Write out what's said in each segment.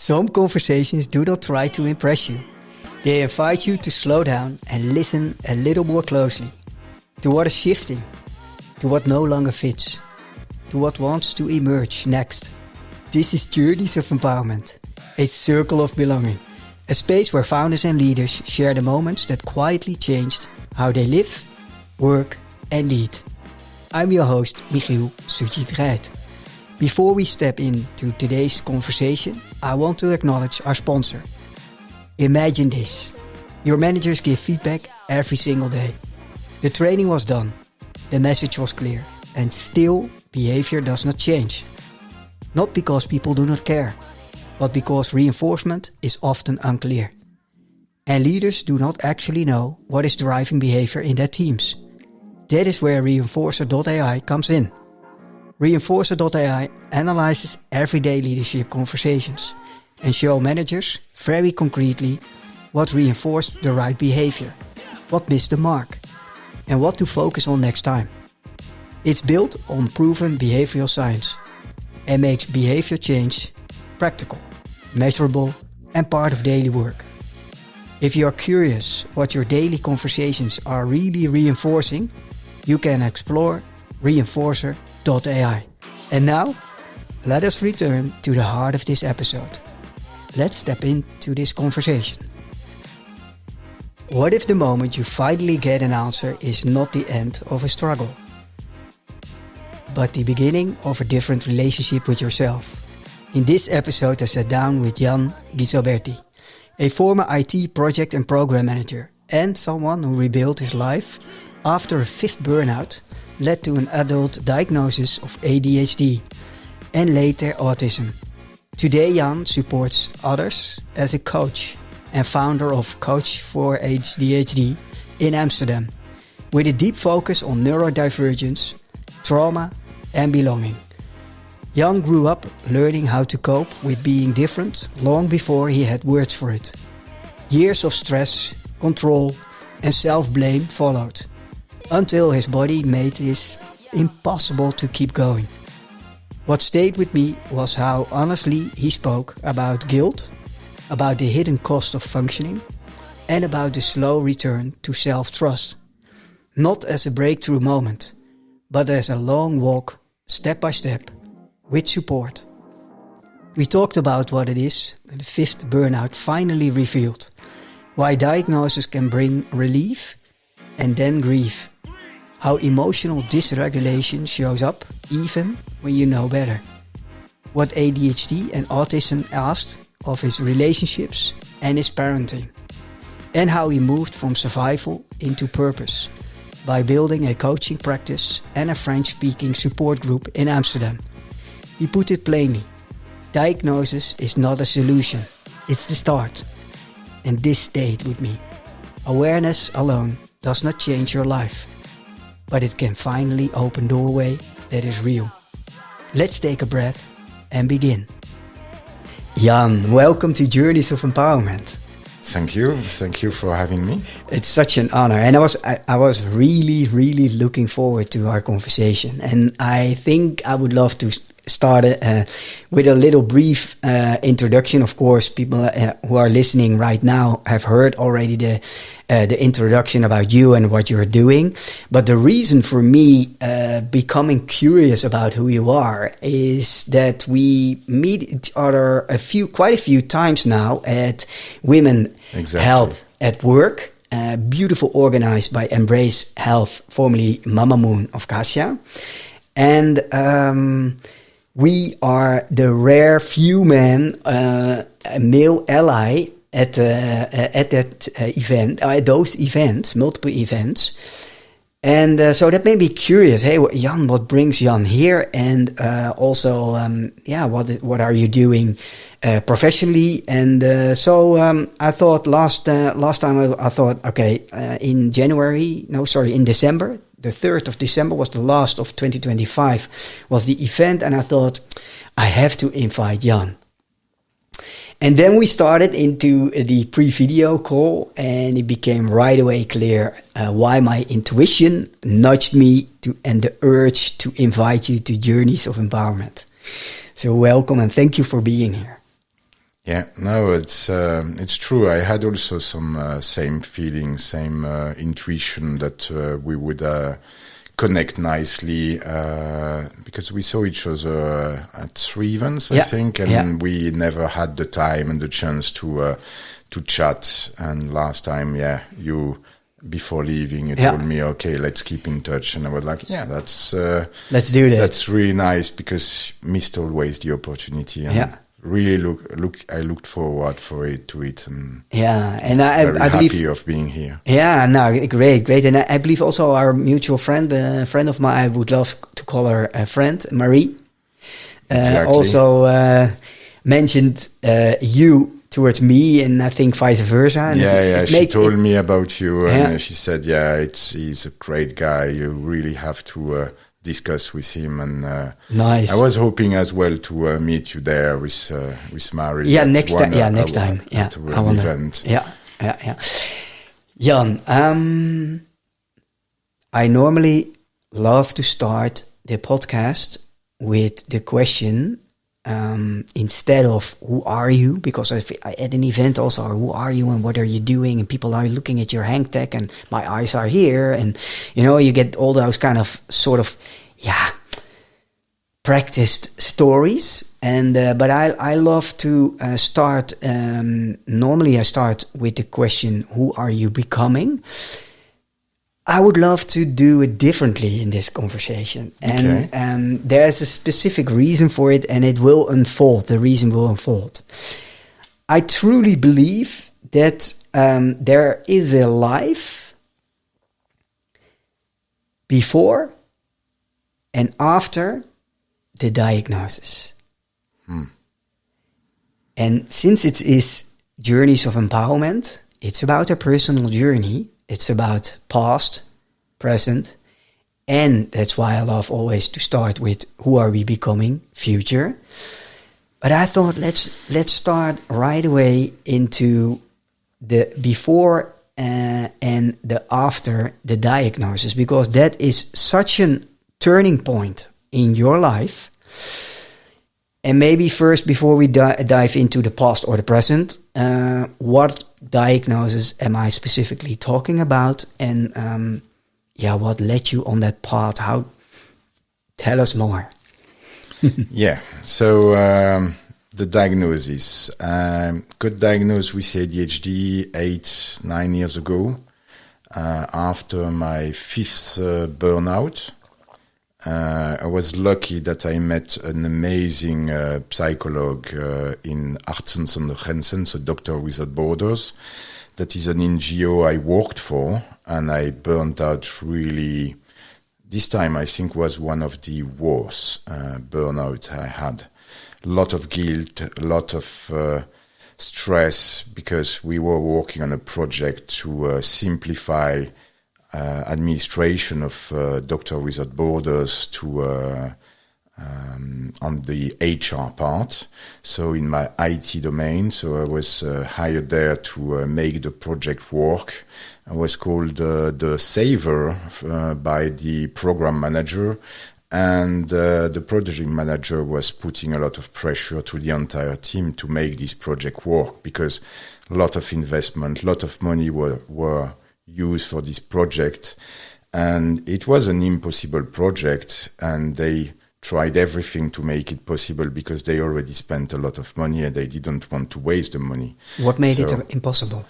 Some conversations do not try to impress you. They invite you to slow down and listen a little more closely to what is shifting, to what no longer fits, to what wants to emerge next. This is Journeys of Empowerment, a circle of belonging, a space where founders and leaders share the moments that quietly changed how they live, work and lead. I'm your host, Michiel Sujit. Before we step into today's conversation, I want to acknowledge our sponsor. Imagine this. Your managers give feedback every single day. The training was done, the message was clear, and still behavior does not change. Not because people do not care, but because reinforcement is often unclear. And leaders do not actually know what is driving behavior in their teams. That is where Reinforcer.ai comes in. Reinforcer.ai analyzes everyday leadership conversations and show managers very concretely what reinforced the right behavior, what missed the mark, and what to focus on next time. It's built on proven behavioral science and makes behavior change practical, measurable, and part of daily work. If you are curious what your daily conversations are really reinforcing, you can explore Reinforcer.ai. And now, let us return to the heart of this episode. Let's step into this conversation. What if the moment you finally get an answer is not the end of a struggle, but the beginning of a different relationship with yourself? In this episode, I sat down with Yann Ghisalberti, a former IT project and program manager, and someone who rebuilt his life after a fifth burnout led to an adult diagnosis of ADHD and later autism. Today, Yann supports others as a coach and founder of Coach for ADHD in Amsterdam, with a deep focus on neurodivergence, trauma and belonging. Yann grew up learning how to cope with being different long before he had words for it. Years of stress, control and self-blame followed, until his body made it impossible to keep going. What stayed with me was how honestly he spoke about guilt, about the hidden cost of functioning, and about the slow return to self-trust. Not as a breakthrough moment, but as a long walk, step by step, with support. We talked about what it is the fifth burnout finally revealed, why diagnosis can bring relief and then grief, how emotional dysregulation shows up even when you know better, what ADHD and autism asked of his relationships and his parenting, and how he moved from survival into purpose by building a coaching practice and a French-speaking support group in Amsterdam. He put it plainly, diagnosis is not a solution, it's the start. And this stayed with me. Awareness alone does not change your life, but it can finally open doorway that is real. Let's take a breath and begin. Yann, welcome to Journeys of Empowerment. Thank you for having me. It's such an honor, and I was really looking forward to our conversation. And I think I would love to start with a little brief introduction. Of course, people who are listening right now have heard already the introduction about you and what you're doing. But the reason for me becoming curious about who you are is that we meet each other quite a few times now at Women Help at Work, beautiful organized by Embrace Health, formerly Mama Moon of Kasia. And we are the rare few men, male ally at that event, those events, multiple events. And so that made me curious. Hey, Yann, what brings Yann here? And also, what are you doing professionally? And so I thought last time I thought, okay, in December. The 3rd of December was the last of 2025, was the event, and I thought, I have to invite Yann. And then we started into the pre-video call, and it became right away clear why my intuition nudged me and the urge to invite you to Journeys of Empowerment. So welcome and thank you for being here. Yeah, no, it's true. I had also some same feeling, same intuition that we would connect nicely because we saw each other at 3 events, I think, and we never had the time and the chance to chat. And last time, before leaving, you told me, okay, let's keep in touch. And I was like, let's do that. That's really nice because missed always the opportunity. And really I looked forward to it. And and I believe happy of being here. Yeah, no, great. And I believe also our mutual friend, a friend of mine, I would love to call her a friend, Marie, Exactly. also mentioned you towards me, and I think vice versa. And she told me about you, and she said, he's a great guy. You really have to discuss with him. And nice. I was hoping as well to meet you there with Mari. Yeah, next time. Yeah, I want event. Yeah. Jan, I normally love to start the podcast with the question. Instead of who are you, because at an event also, who are you and what are you doing, and people are looking at your hang tag and my eyes are here, and you get all those kind of sort of practiced stories. And but I love to start. Normally I start with the question, who are you becoming? I would love to do it differently in this conversation. And there's a specific reason for it, and it will unfold. The reason will unfold. I truly believe that there is a life before and after the diagnosis. And since it is journeys of empowerment, it's about a personal journey. It's about past, present, and that's why I love always to start with who are we becoming, future. But I thought let's start right away into the before and the after the diagnosis, because that is such a turning point in your life. And maybe first, before we dive into the past or the present, what diagnosis am I specifically talking about? And what led you on that path? Tell us more. So the diagnosis. Got diagnosed with ADHD 8-9 years ago after my 5th burnout. I was lucky that I met an amazing psychologue in Artsen zonder Grenzen, so Doctor Without Borders. That is an NGO I worked for, and I burnt out really. This time I think was one of the worst burnout I had. A lot of guilt, a lot of stress, because we were working on a project to simplify administration of Doctor Without Borders to on the HR part. So in my IT domain, so I was hired there to make the project work. I was called the saver by the program manager, and the project manager was putting a lot of pressure to the entire team to make this project work, because a lot of investment, a lot of money were used for this project, and it was an impossible project, and they tried everything to make it possible because they already spent a lot of money and they didn't want to waste the money. What made it impossible?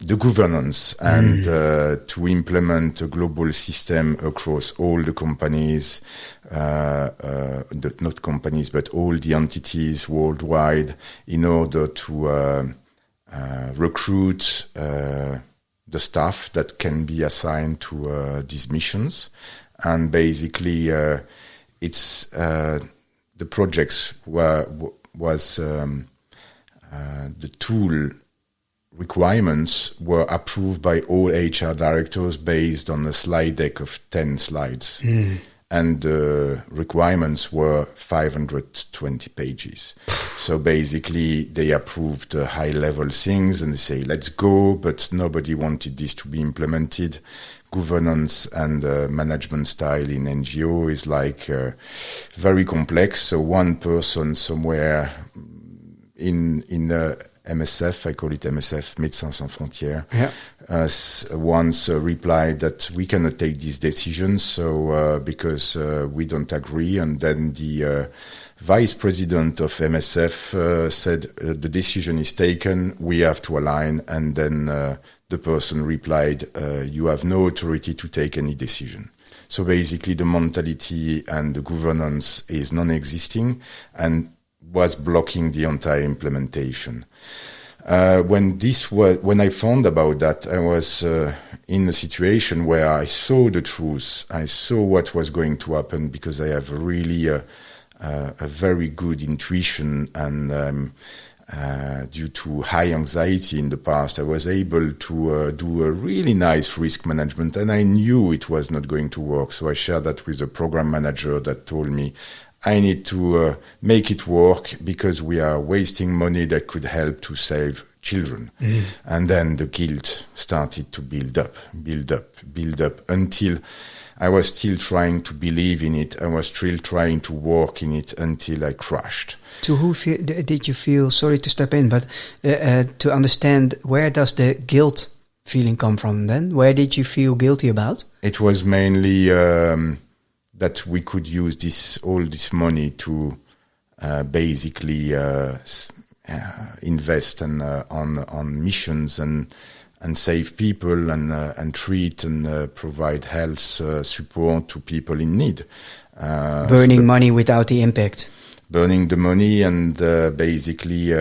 The governance and to implement a global system across all the companies, not companies, but all the entities worldwide, in order to recruit the staff that can be assigned to these missions. And basically, it's the projects was the tool requirements were approved by all HR directors based on a slide deck of 10 slides. And the requirements were 520 pages. So basically, they approved high-level things and they say, let's go, but nobody wanted this to be implemented. Governance and management style in NGO is like very complex. So one person somewhere in MSF, I call it MSF, Médecins Sans Frontières, Yeah. once replied that we cannot take these decisions, so because we don't agree. And then the vice president of MSF said the decision is taken, we have to align. And then the person replied, you have no authority to take any decision. So basically the mentality and the governance is non-existing and was blocking the entire implementation. When I found about that, I was in a situation where I saw the truth. I saw what was going to happen, because I have really a very good intuition, and due to high anxiety in the past, I was able to do a really nice risk management, and I knew it was not going to work. So I shared that with the program manager that told me, I need to make it work, because we are wasting money that could help to save children. And then the guilt started to build up, until I was still trying to believe in it. I was still trying to work in it until I crashed. To who did you feel, sorry to step in, but to understand, where does the guilt feeling come from then? Where did you feel guilty about? It was mainly that we could use all this money to basically invest on missions and save people and treat and provide health support to people in need. Burning money without the impact. Burning the money, and basically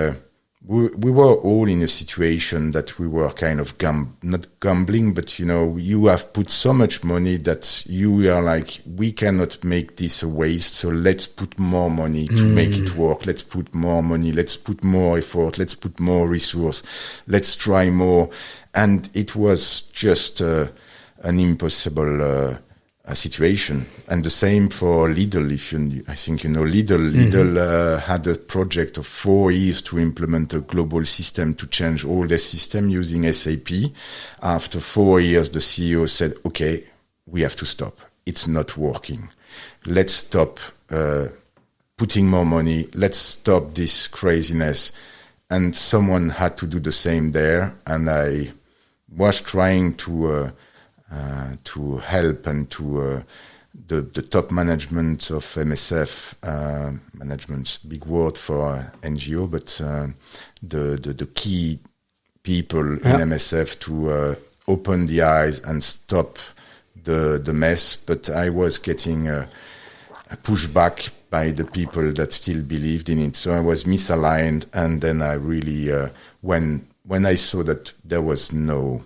we were all in a situation that we were kind of not gambling, but you have put so much money that you are like, we cannot make this a waste, so let's put more money to make it work. Let's put more money, let's put more effort, let's put more resource, let's try more. And it was just an impossible situation. And the same for Lidl. I think you know Lidl. Lidl had a project of 4 years to implement a global system to change all their system using SAP. After 4 years, the CEO said, okay, we have to stop. It's not working. Let's stop putting more money. Let's stop this craziness. And someone had to do the same there. And I was trying to help, and to the top management of MSF, management's big word for NGO, but the key people in MSF to open the eyes and stop the mess. But I was getting pushed back by the people that still believed in it. So I was misaligned, and then I really, when I saw that there was no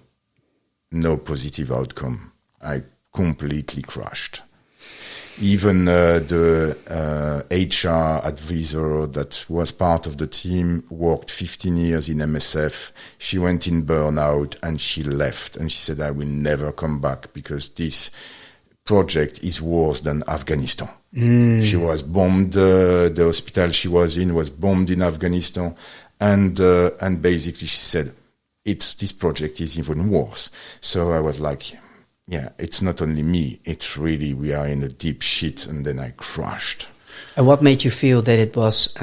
positive outcome, I completely crashed. Even the HR advisor that was part of the team worked 15 years in MSF. She went in burnout and she left, and she said, I will never come back, because this project is worse than Afghanistan. She was bombed. The hospital she was in was bombed in Afghanistan, and basically she said, this project is even worse. So I was like, yeah, it's not only me, it's really, we are in a deep shit. And then I crashed. And what made you feel that it was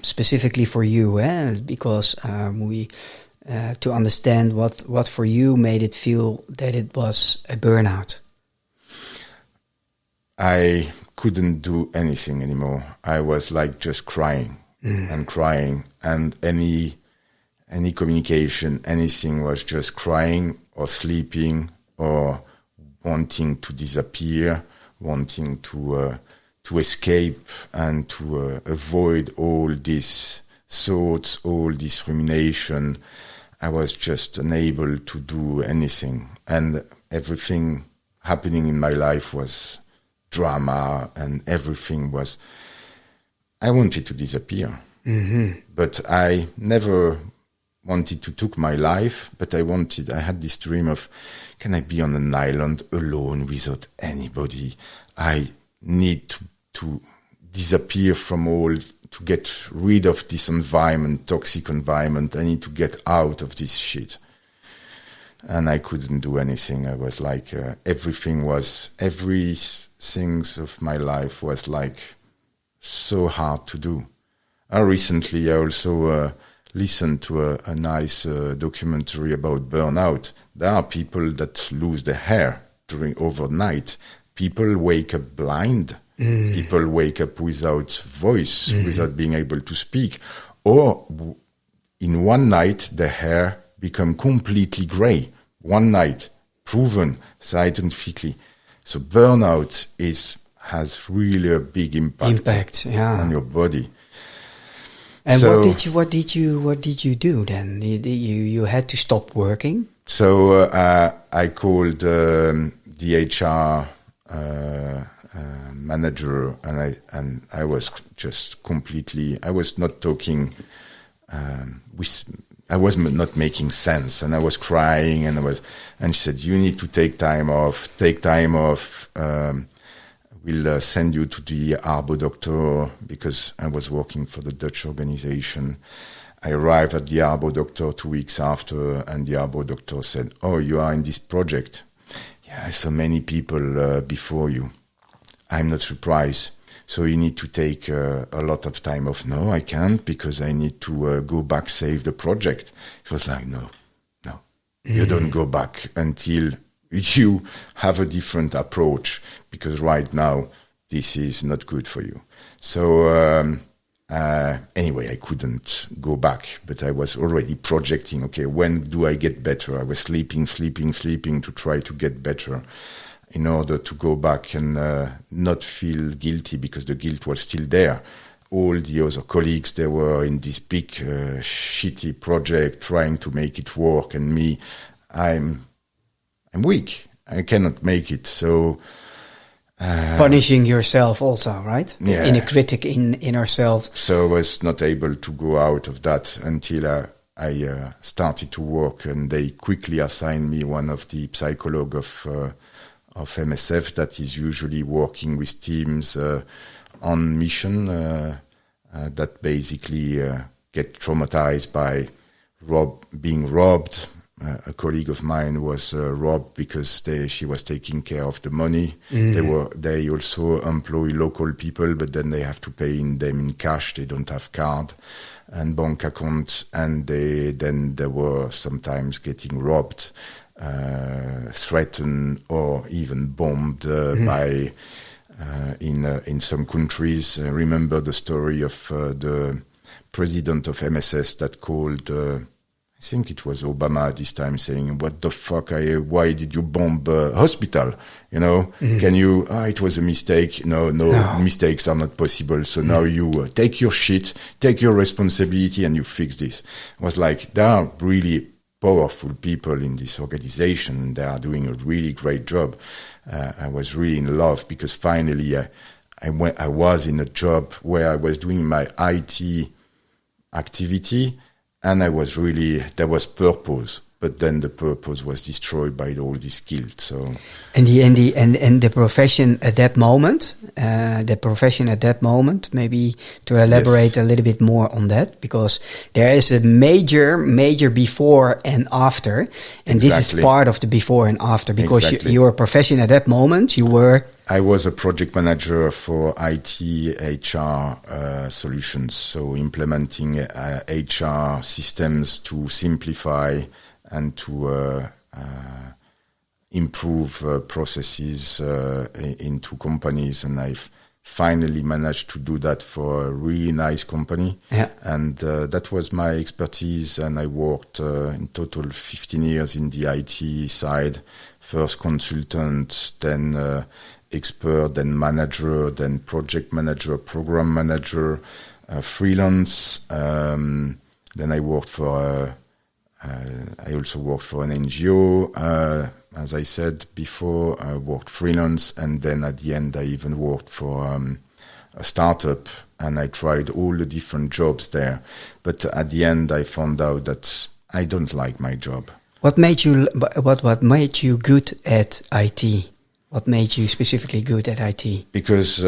specifically for you? Because to understand what for you made it feel that it was a burnout. I couldn't do anything anymore. I was like just crying and crying, and any communication, anything was just crying or sleeping or wanting to disappear, wanting to escape and to avoid all these thoughts, all this rumination. I was just unable to do anything, and everything happening in my life was drama, and everything was, I wanted to disappear. But I never wanted to take my life, but I had this dream of, can I be on an island alone without anybody? I need to disappear from all, to get rid of this environment, toxic environment. I need to get out of this shit. And I couldn't do anything. I was like, everything of my life was like so hard to do. Recently, I also listened to a nice documentary about burnout. There are people that lose their hair during overnight. People wake up blind. People wake up without voice, without being able to speak. Or in one night, the hair become completely gray. One night, proven scientifically. So burnout has really a big impact on your body. And so, what did you do then? You had to stop working. So I called the HR manager, and I was just completely. I was not talking. I was not making sense, and I was crying, and she said, "You need to take time off. Take time off. We'll send you to the Arbo doctor," because I was working for the Dutch organization. I arrived at the Arbo doctor 2 weeks after, and the Arbo doctor said, "Oh, you are in this project. Yeah, so many people before you. I'm not surprised. So you need to take a lot of time off." "No, I can't, because I need to go back, save the project." It was like, no, you don't go back until you have a different approach, because right now this is not good for you. So anyway, I couldn't go back, but I was already projecting, okay, when do I get better? I was sleeping to try to get better, in order to go back and not feel guilty, because the guilt was still there. All the other colleagues, they were in this big shitty project trying to make it work, and me, I'm weak. I cannot make it. So punishing yourself also, right? Yeah. In a critic in ourselves. So I was not able to go out of that until I started to work, and they quickly assigned me one of the psychologues of MSF that is usually working with teams on mission that basically get traumatized by being robbed. A colleague of mine was robbed because she was taking care of the money. They also employ local people, but then they have to pay them in cash. They don't have card and bank account, and they were sometimes getting robbed, threatened, or even bombed by in some countries. I remember the story of the president of MSS that called. I think it was Obama at this time, saying, "What the fuck? Why did you bomb a hospital? Can you? It was a mistake. No, mistakes are not possible. So now you take your shit, take your responsibility, and you fix this." It was like, there are really powerful people in this organization. They are doing a really great job. I was really in love, because finally I was in a job where I was doing my IT activity, and there was purpose, but then the purpose was destroyed by all this guilt. So, and the profession at that moment, maybe to elaborate a little bit more on that, because there is a major before and after, and this is part of the before and after, because your profession at that moment, I was a project manager for IT HR solutions, so implementing HR systems to simplify and to improve processes into companies. And I've finally managed to do that for a really nice company. Yeah. And that was my expertise. And I worked in total 15 years in the IT side, first consultant, then expert, then manager, then project manager, program manager, freelance. Then I worked for, I also worked for an NGO. As I said before, I worked freelance. And then at the end, I even worked for a startup, and I tried all the different jobs there. But at the end, I found out that I don't like my job. What made you good at IT? What made you specifically good at IT? Because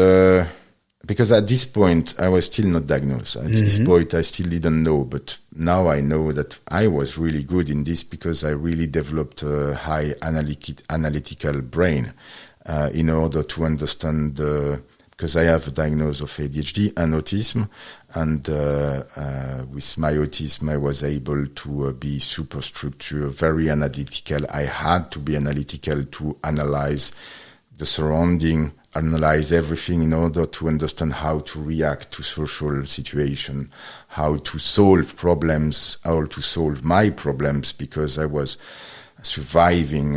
at this point, I was still not diagnosed. At this point, I still didn't know. But now I know that I was really good in this, because I really developed a high analytical brain in order to understand because I have a diagnosis of ADHD and autism. And with my autism, I was able to be super structured, very analytical. I had to be analytical to analyze the surrounding, analyze everything in order to understand how to react to social situation, how to solve problems, how to solve my problems, because I was surviving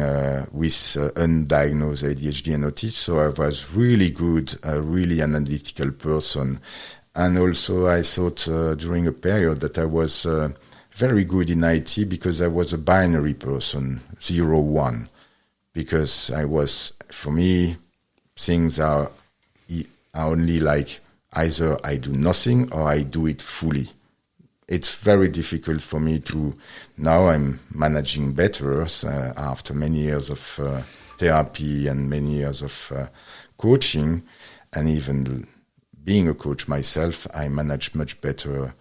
with undiagnosed ADHD and autism. So I was really good, a really analytical person. And also I thought during a period that I was very good in IT because I was a binary person, 0-1. Because for me, things are only like either I do nothing or I do it fully. It's very difficult for me now I'm managing better after many years of therapy and many years of coaching, and even being a coach myself, I manage much better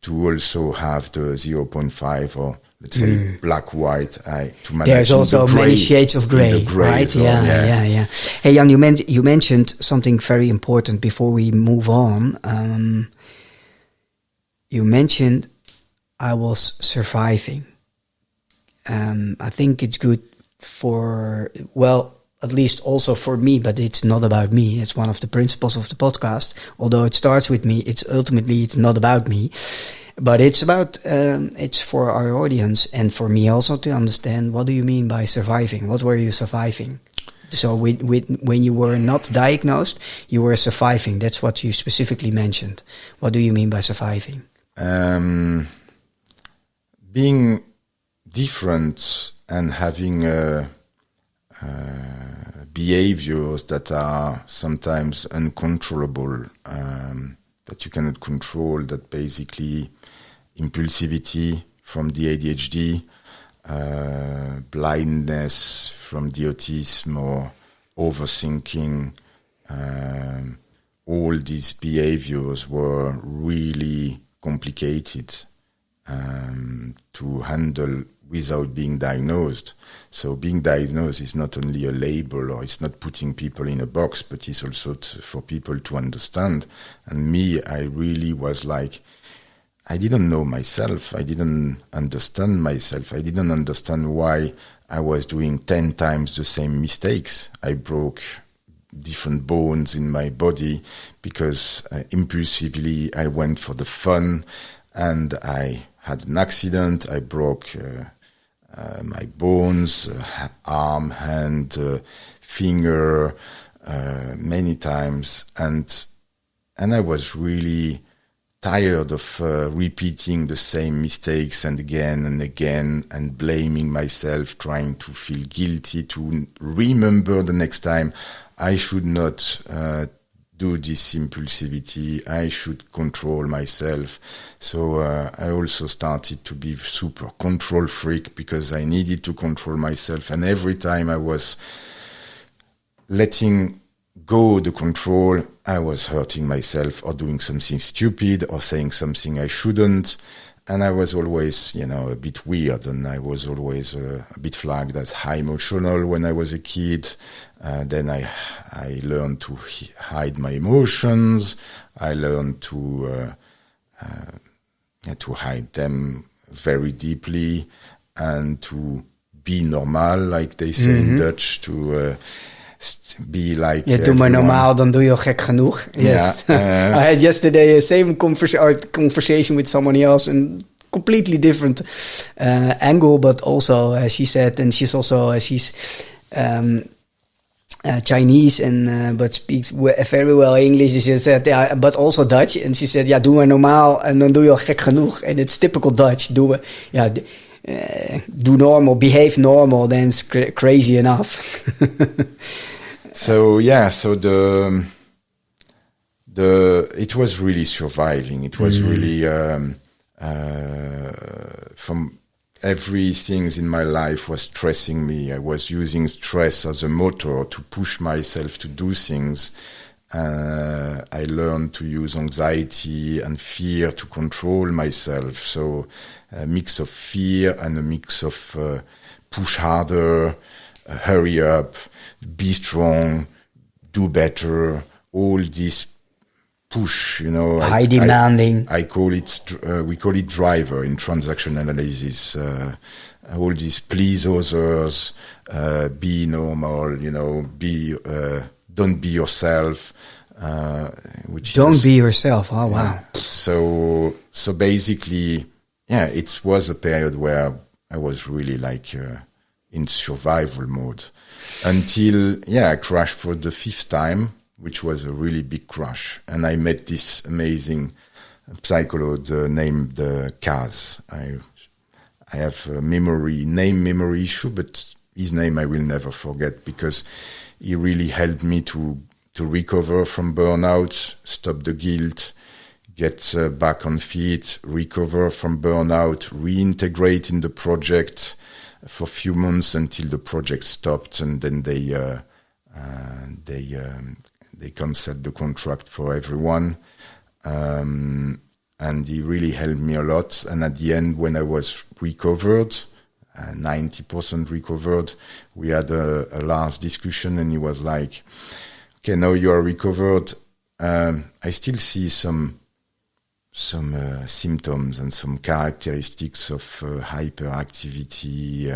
to also have the 0.5 or let's say black-white to manage. There's also many shades of gray, right? Zone, yeah. Hey, Jan, you mentioned something very important before we move on. You mentioned I was surviving. I think it's good at least also for me, but it's not about me. It's one of the principles of the podcast. Although it starts with me, it's not about me. But it's about, it's for our audience and for me also to understand, what do you mean by surviving? What were you surviving? So when you were not diagnosed, you were surviving. That's what you specifically mentioned. What do you mean by surviving? Being different and having behaviors that are sometimes uncontrollable, that you cannot control, that basically impulsivity from the ADHD, blindness from the autism, or overthinking. All these behaviors were really complicated to handle without being diagnosed. So being diagnosed is not only a label, or it's not putting people in a box, but it's also for people to understand. And me, I really was like, I didn't know myself. I didn't understand myself. I didn't understand why I was doing 10 times the same mistakes. I broke different bones in my body because impulsively I went for the fun, and I had an accident. I broke my bones, arm, hand, finger, many times, and I was really tired of repeating the same mistakes and again, and blaming myself, trying to feel guilty, to remember the next time I should not do this impulsivity, I should control myself. So I also started to be super control freak because I needed to control myself. And every time I was letting go the control, I was hurting myself or doing something stupid or saying something I shouldn't. And I was always, a bit weird, and I was always a bit flagged as high emotional when I was a kid. Then I learned to hide my emotions. I learned to hide them very deeply and to be normal, like they say in Dutch, to be like doe maar normaal, dan doe je al gek genoeg. Yes. I had yesterday a same conversation with someone else, and completely different angle, but also she said, and she's also she's Chinese and but speaks very well English. She said, but also Dutch, and she said, doe maar normaal en dan doe je al gek genoeg. And it's typical Dutch. Do normal, behave normal, then it's crazy enough. So it was really surviving. It was really from everything in my life was stressing me. I was using stress as a motor to push myself to do things. I learned to use anxiety and fear to control myself. So a mix of fear and a mix of push harder, hurry up, be strong, do better, all this push, high demanding. I call it, we call it driver in transaction analysis. All these please others, be normal, don't be yourself. Don't be yourself. Oh, wow. So basically, it was a period where I was really like in survival mode until, I crashed for the 5th time, which was a really big crash. And I met this amazing psychologist named Kaz. I have a name memory issue, but his name I will never forget because he really helped me to recover from burnout, stop the guilt, get back on feet, recover from burnout, reintegrate in the project for a few months until the project stopped, and then they canceled the contract for everyone. And he really helped me a lot. And at the end, when I was recovered, 90% recovered, we had a last discussion, and he was like, okay, now you are recovered. I still see some symptoms and some characteristics of hyperactivity,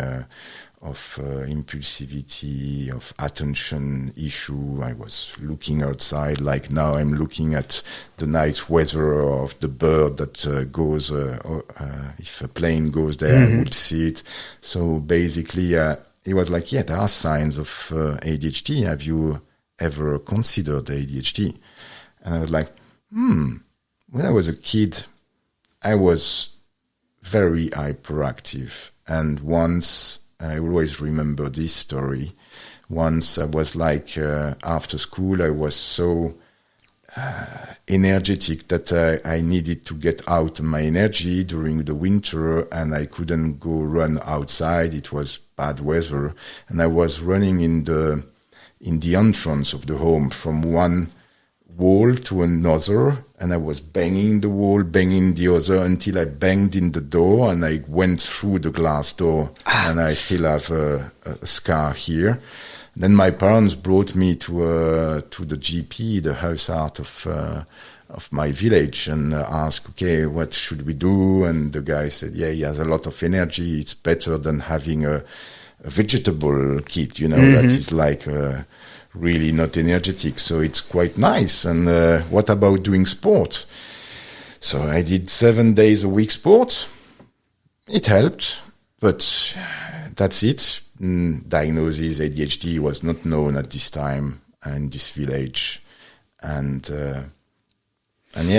of impulsivity, of attention issue. I was looking outside, like now I'm looking at the nice weather of the bird that goes, if a plane goes there, I would see it. So basically, it was like, there are signs of ADHD. Have you ever considered ADHD? And I was like, when I was a kid, I was very hyperactive. And once, I always remember this story. Once I was like, after school, I was so energetic that I needed to get out my energy during the winter, and I couldn't go run outside. It was bad weather. And I was running in the entrance of the home from one wall to another, and I was banging the wall, banging the other, until I banged in the door, and I went through the glass door, and I still have a scar here. Then my parents brought me to the GP, the house art of my village, and asked, okay, what should we do? And the guy said, he has a lot of energy. It's better than having a vegetable kid, that is like really not energetic. So it's quite nice. And what about doing sport? So I did 7 days a week sport. It helped, but that's it. Diagnosis ADHD was not known at this time in this village.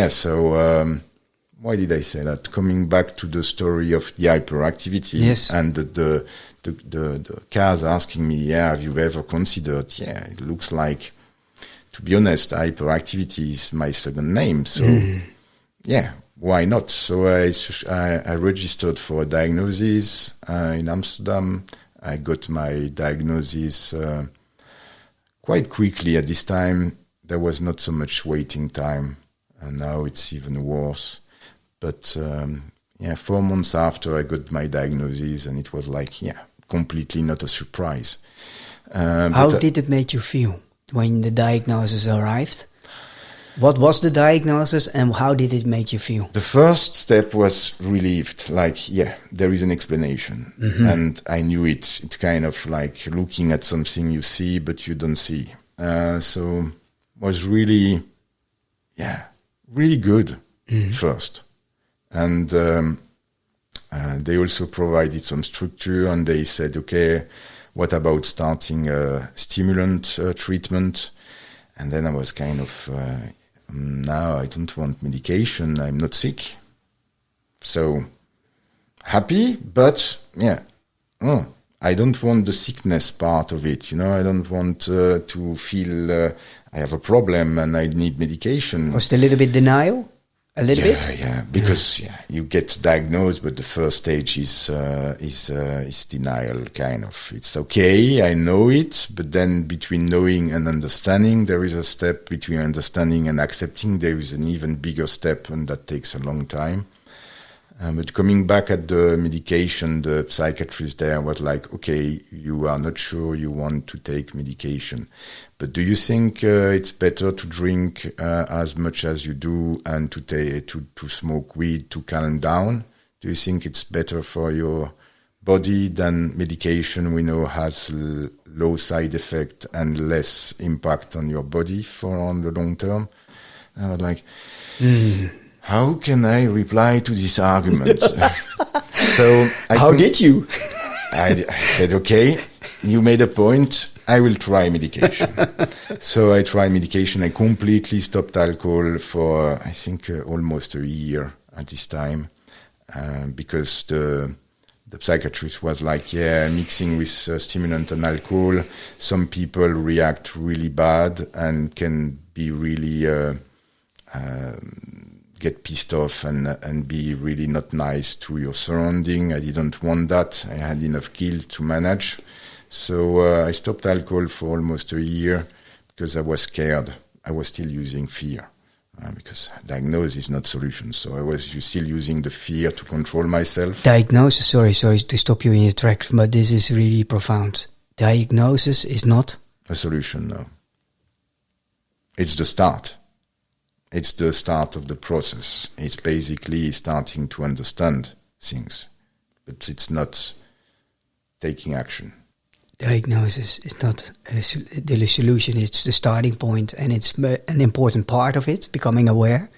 So why did I say that? Coming back to the story of the hyperactivity, and the cars asking me, have you ever considered? It looks like, to be honest, hyperactivity is my second name. So, why not? So I registered for a diagnosis in Amsterdam. I got my diagnosis quite quickly. At this time, there was not so much waiting time, and now it's even worse. But 4 months after I got my diagnosis, and it was like, completely not a surprise. How did it make you feel when the diagnosis arrived? What was the diagnosis, and how did it make you feel? The first step was relieved, like, there is an explanation. And I knew it. It's kind of like looking at something you see, but you don't see. So it was really, really good first. And they also provided some structure, and they said, okay, what about starting a stimulant treatment? And then I was kind of, no, I don't want medication. I'm not sick. So happy, but I don't want the sickness part of it. I don't want to feel I have a problem and I need medication. Was it a little bit denial? A little bit? Yeah, because you get diagnosed, but the first stage is denial, kind of. It's okay, I know it, but then between knowing and understanding, there is a step. Between understanding and accepting, there is an even bigger step, and that takes a long time. But coming back at the medication, the psychiatrist there was like, okay, you are not sure you want to take medication, but do you think it's better to drink as much as you do and to smoke weed to calm down? Do you think it's better for your body than medication we know has low side effect and less impact on your body on the long term? And I was like, how can I reply to this argument? So how did you? I said, okay, you made a point. I will try medication. So I tried medication. I completely stopped alcohol for, I think, almost a year at this time, because the psychiatrist was like, yeah, mixing with stimulant and alcohol, some people react really bad and can be really get pissed off and be really not nice to your surrounding. I didn't want that. I had enough guilt to manage. So I stopped alcohol for almost a year because I was scared. I was still using fear because diagnosis is not solution. So I was still using the fear to control myself. Diagnosis, sorry to stop you in your tracks, but this is really profound. Diagnosis is not a solution, no. It's the start. It's the start of the process. It's basically starting to understand things, but it's not taking action. Diagnosis is not the solution. It's the starting point, and it's an important part of it, becoming aware.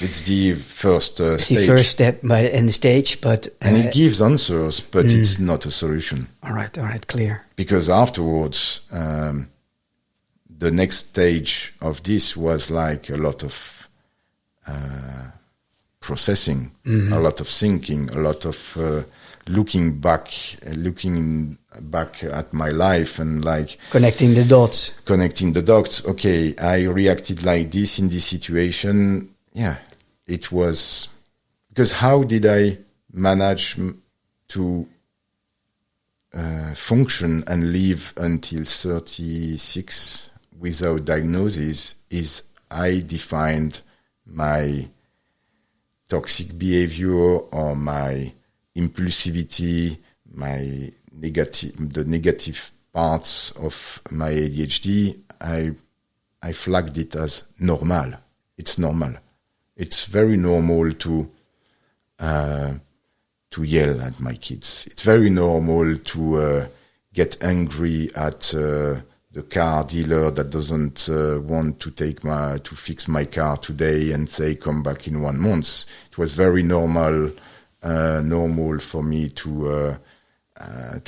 It's the first stage. It's the first step and the stage, but... and it gives answers, but it's not a solution. All right, clear. Because afterwards... the next stage of this was like a lot of processing, a lot of thinking, a lot of looking back at my life and like... Connecting the dots. Okay, I reacted like this in this situation. Yeah, it was... Because how did I manage to function and live until 36 without diagnosis is I defined my toxic behavior or my impulsivity, the negative parts of my ADHD. I flagged it as normal. It's normal. It's very normal to yell at my kids. It's very normal to get angry at the car dealer that doesn't want to fix my car today and say come back in 1 month. It was very normal for me to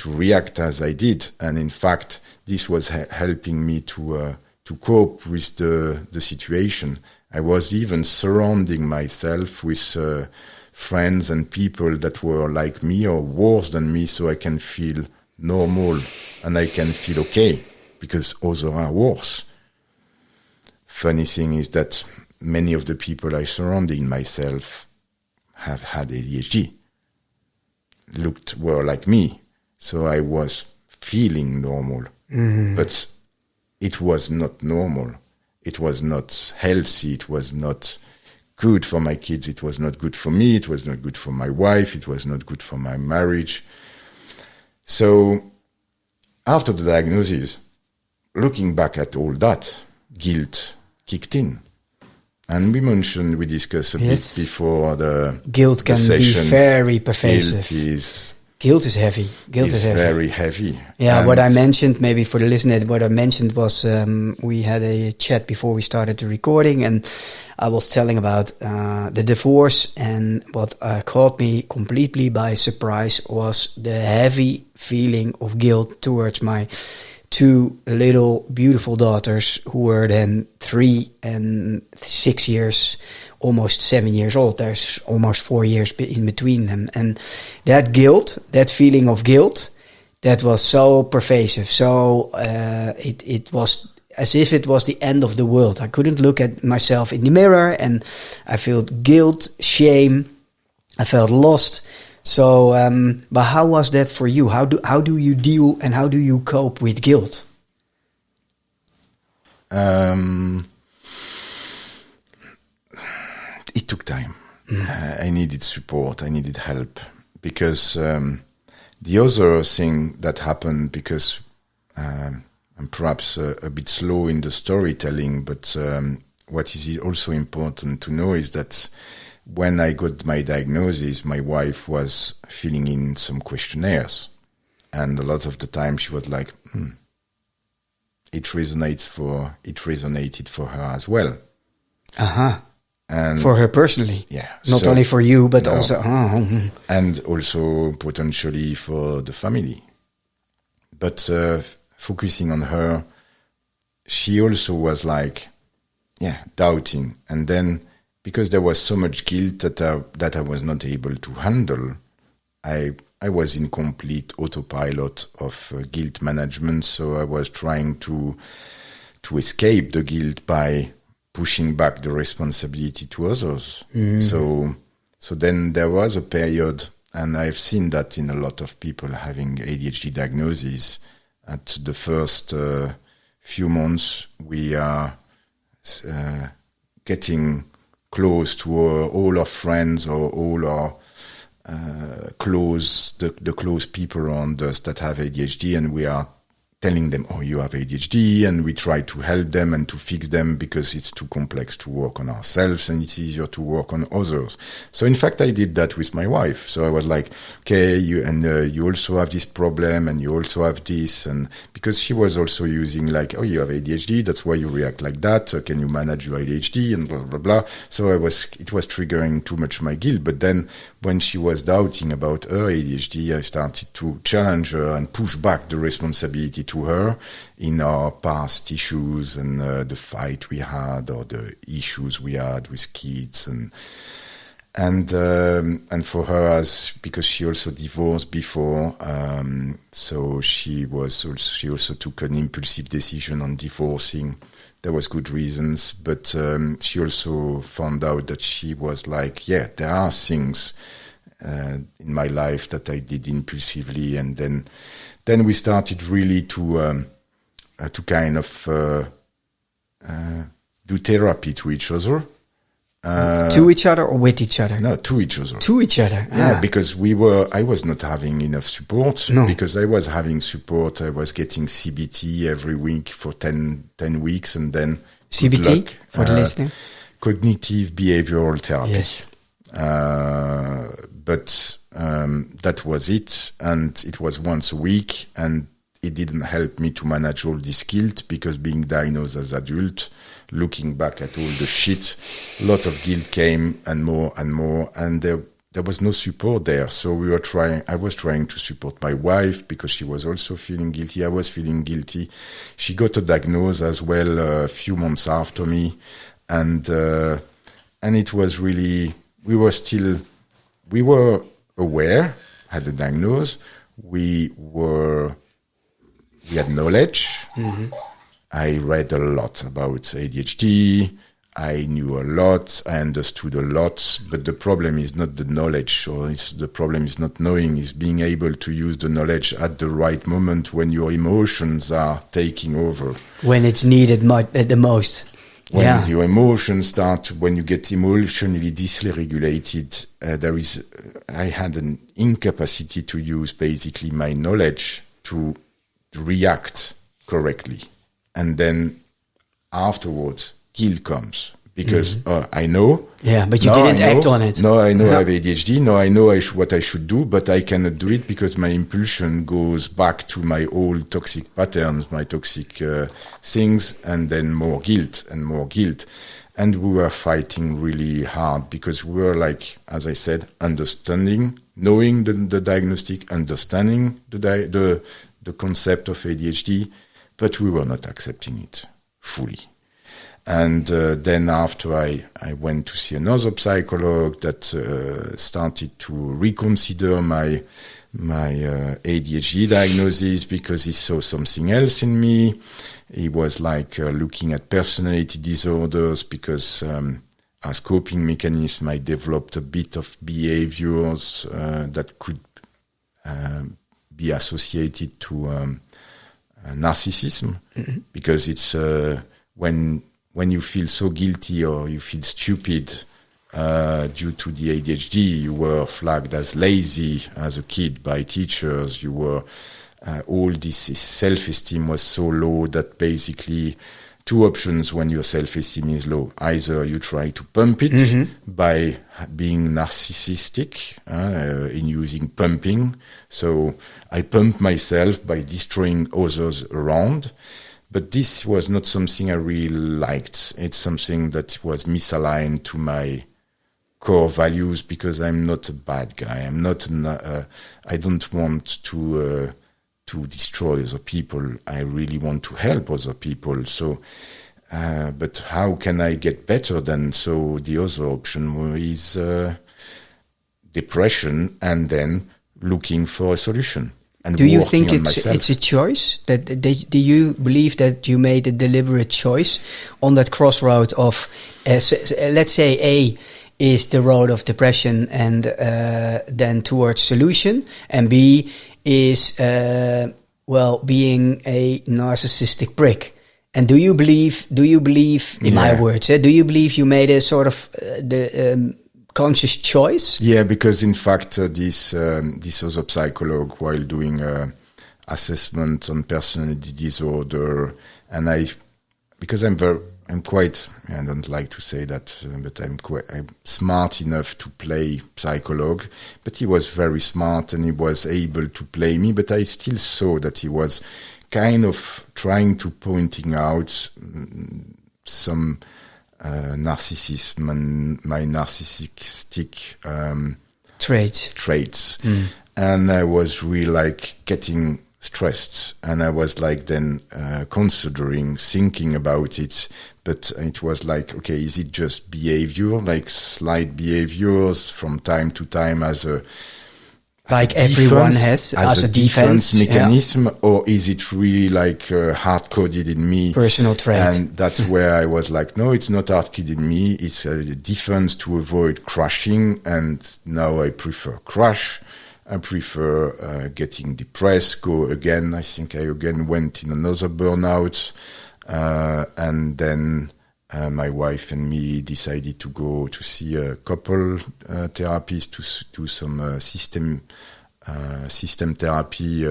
react as I did, and in fact this was helping me to cope with the situation. I was even surrounding myself with friends and people that were like me or worse than me, so I can feel normal and I can feel okay. Because others are worse. Funny thing is that many of the people I surrounded myself have had ADHD, were like me. So I was feeling normal, but it was not normal. It was not healthy. It was not good for my kids. It was not good for me. It was not good for my wife. It was not good for my marriage. So after the diagnosis, looking back at all that, guilt kicked in. And we discussed a bit before the guilt can be very pervasive. Guilt is heavy. Very heavy. Yeah, and what I mentioned, maybe for the listener, what I mentioned was we had a chat before we started the recording, and I was telling about the divorce, and what caught me completely by surprise was the heavy feeling of guilt towards my 2 little beautiful daughters who were then 3 and 6 years, almost 7 years old. There's almost 4 years in between them. And that guilt, that feeling of guilt, that was so pervasive. So it was as if it was the end of the world. I couldn't look at myself in the mirror, and I felt guilt, shame. I felt lost. So, but how was that for you? How do you deal and how do you cope with guilt? It took time. I needed support. I needed help because the other thing that happened, because I'm perhaps a bit slow in the storytelling, but what is also important to know is that when I got my diagnosis, my wife was filling in some questionnaires. And a lot of the time she was like, it resonated for her as well. And for her personally. Yeah. Not only for you, but no, also... and also potentially for the family. But focusing on her, she also was like, doubting. And then, because there was so much guilt that I was not able to handle, I was in complete autopilot of guilt management. So I was trying to escape the guilt by pushing back the responsibility to others. So then there was a period, and I've seen that in a lot of people having ADHD diagnosis. At the first few months, we are getting close to all our friends or all our the close people around us that have ADHD, and we are telling them, oh, you have ADHD, and we try to help them and to fix them because it's too complex to work on ourselves and it's easier to work on others. So in fact, I did that with my wife. So I was like, okay, you also have this problem and you also have this. And because she was also using like, oh, you have ADHD, that's why you react like that. Can you manage your ADHD and blah, blah, blah. So it was triggering too much my guilt. But then when she was doubting about her ADHD, I started to challenge her and push back the responsibility to her in our past issues and the fight we had or the issues we had with kids and for her, because she also divorced before, so she also took an impulsive decision on divorcing. There was good reasons, but she also found out that she was like, there are things in my life that I did impulsively, and then we started really to kind of do therapy to each other. To each other or with each other? No, to each other. To each other. Yeah, because I was not having enough support. No. Because I was having support. I was getting CBT every week for 10 weeks, and then CBT for the listener? Cognitive behavioral therapy. Yes. But that was it, and it was once a week, and it didn't help me to manage all this guilt, because being diagnosed as adult, looking back at all the shit, a lot of guilt came and more, and there was no support there. So I was trying to support my wife because she was also feeling guilty. I was feeling guilty. She got a diagnosis as well a few months after me, and it was really, we were aware, had a diagnosis, we had knowledge. I read a lot about ADHD. I knew a lot. I understood a lot. But the problem is not the knowledge, or the problem is not knowing, is being able to use the knowledge at the right moment when your emotions are taking over. When it's needed the most. When your emotions when you get emotionally dysregulated, I had an incapacity to use basically my knowledge to react correctly. And then afterwards, guilt comes because I know. Yeah, but you didn't act on it. No, I know I have ADHD. No, I know what I should do, but I cannot do it because my impulsion goes back to my old toxic patterns, my toxic things, and then more guilt and more guilt. And we were fighting really hard because we were like, as I said, understanding, knowing the diagnostic, understanding the concept of ADHD, but we were not accepting it fully. And then after I went to see another psychologist that started to reconsider my ADHD diagnosis because he saw something else in me. He was like looking at personality disorders because as coping mechanism I developed a bit of behaviors that could be associated to narcissism, because it's when you feel so guilty or you feel stupid due to the ADHD, you were flagged as lazy as a kid by teachers. You were all this self-esteem was so low that basically two options when your self-esteem is low. Either you try to pump it by being narcissistic in using pumping. So I pump myself by destroying others around. But this was not something I really liked. It's something that was misaligned to my core values, because I'm not a bad guy. I'm not. I don't want to destroy other people. I really want to help other people. So, but how can I get better then? So the other option is depression, and then looking for a solution. And do you think it's a choice? Do you believe that you made a deliberate choice on that crossroad of, let's say, A is the road of depression and then towards solution, and B is being a narcissistic prick? And do you believe in my words? Do you believe you made a sort of conscious choice? Yeah, because in fact, this was a psychologist while doing assessment on personality disorder, and I don't like to say that, but I'm smart enough to play psychologue. But he was very smart, and he was able to play me. But I still saw that he was kind of trying to pointing out some narcissism and my narcissistic traits. And I was really getting stressed, and I was then thinking about it. But it was okay, is it just behavior, slight behaviors from time to time as a everyone has as a defense mechanism, or is it really hard-coded in me? Personal trait. And that's where I was no, it's not hard-coded in me. It's a defense to avoid crashing. And now I prefer crash. I prefer getting depressed, go again. I think I again went in another burnout. And then my wife and me decided to go to see a couple therapist to do some system therapy.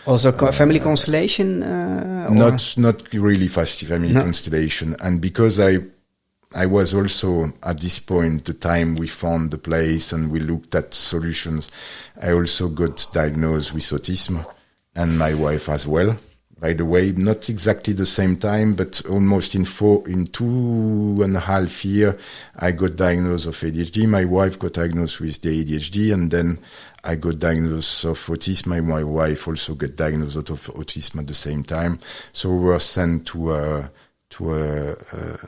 Also family constellation? Not really fast family constellation. And because I was also at this point, the time we found the place and we looked at solutions, I also got diagnosed with autism, and my wife as well. By the way, not exactly the same time, but almost in 2.5 years, I got diagnosed of ADHD. My wife got diagnosed with the ADHD, and then I got diagnosed of autism. My wife also got diagnosed of autism at the same time. So we were sent to a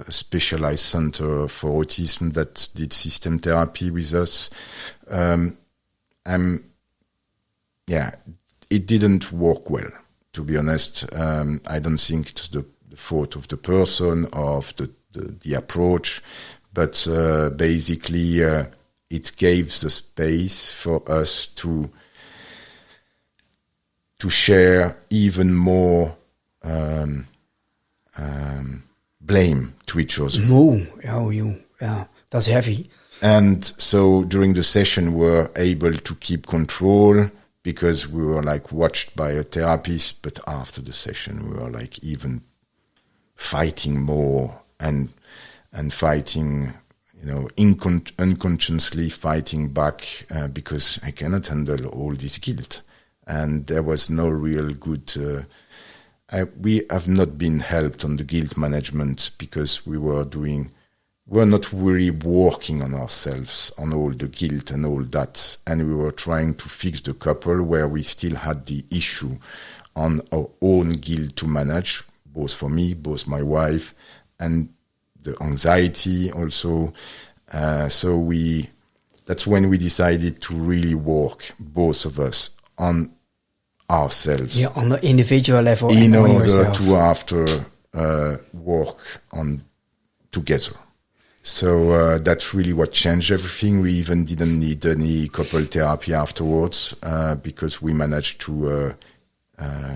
specialized center for autism that did system therapy with us. It didn't work well. To be honest, I don't think it's the fault of the person or of the approach, but basically it gave the space for us to share even more blame to each other. That's heavy. And so during the session, we were able to keep control, because we were watched by a therapist, but after the session we were even fighting more and fighting, unconsciously fighting back, because I cannot handle all this guilt. And there was no real good, we have not been helped on the guilt management, because we're not really working on ourselves, on all the guilt and all that. And we were trying to fix the couple where we still had the issue on our own guilt to manage, both for me, both my wife, and the anxiety also. That's when we decided to really work, both of us, on ourselves. Yeah, on the individual level. In order to after work on together. So that's really what changed everything. We even didn't need any couple therapy afterwards, because we managed to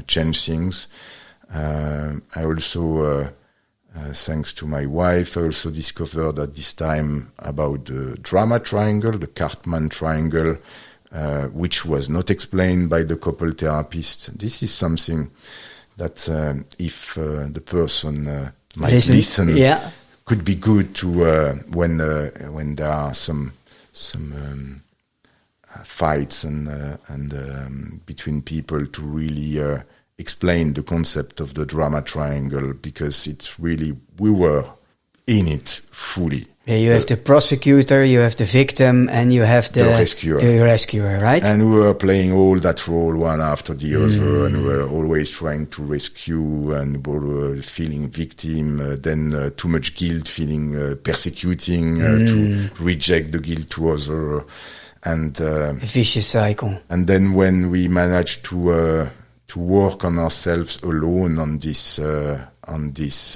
change things. I also thanks to my wife, I also discovered at this time about the drama triangle, the Cartman triangle, which was not explained by the couple therapist. This is something that if the person might listen, could be good to when there are some fights and between people, to really explain the concept of the drama triangle, because it's really, we were in it fully. Yeah, you have the prosecutor, you have the victim, and you have the rescuer, right? And we were playing all that role one after the other, and we were always trying to rescue, and we were feeling victim, then too much guilt, feeling persecuting, to reject the guilt to other, and a vicious cycle. And then when we managed to work on ourselves alone on this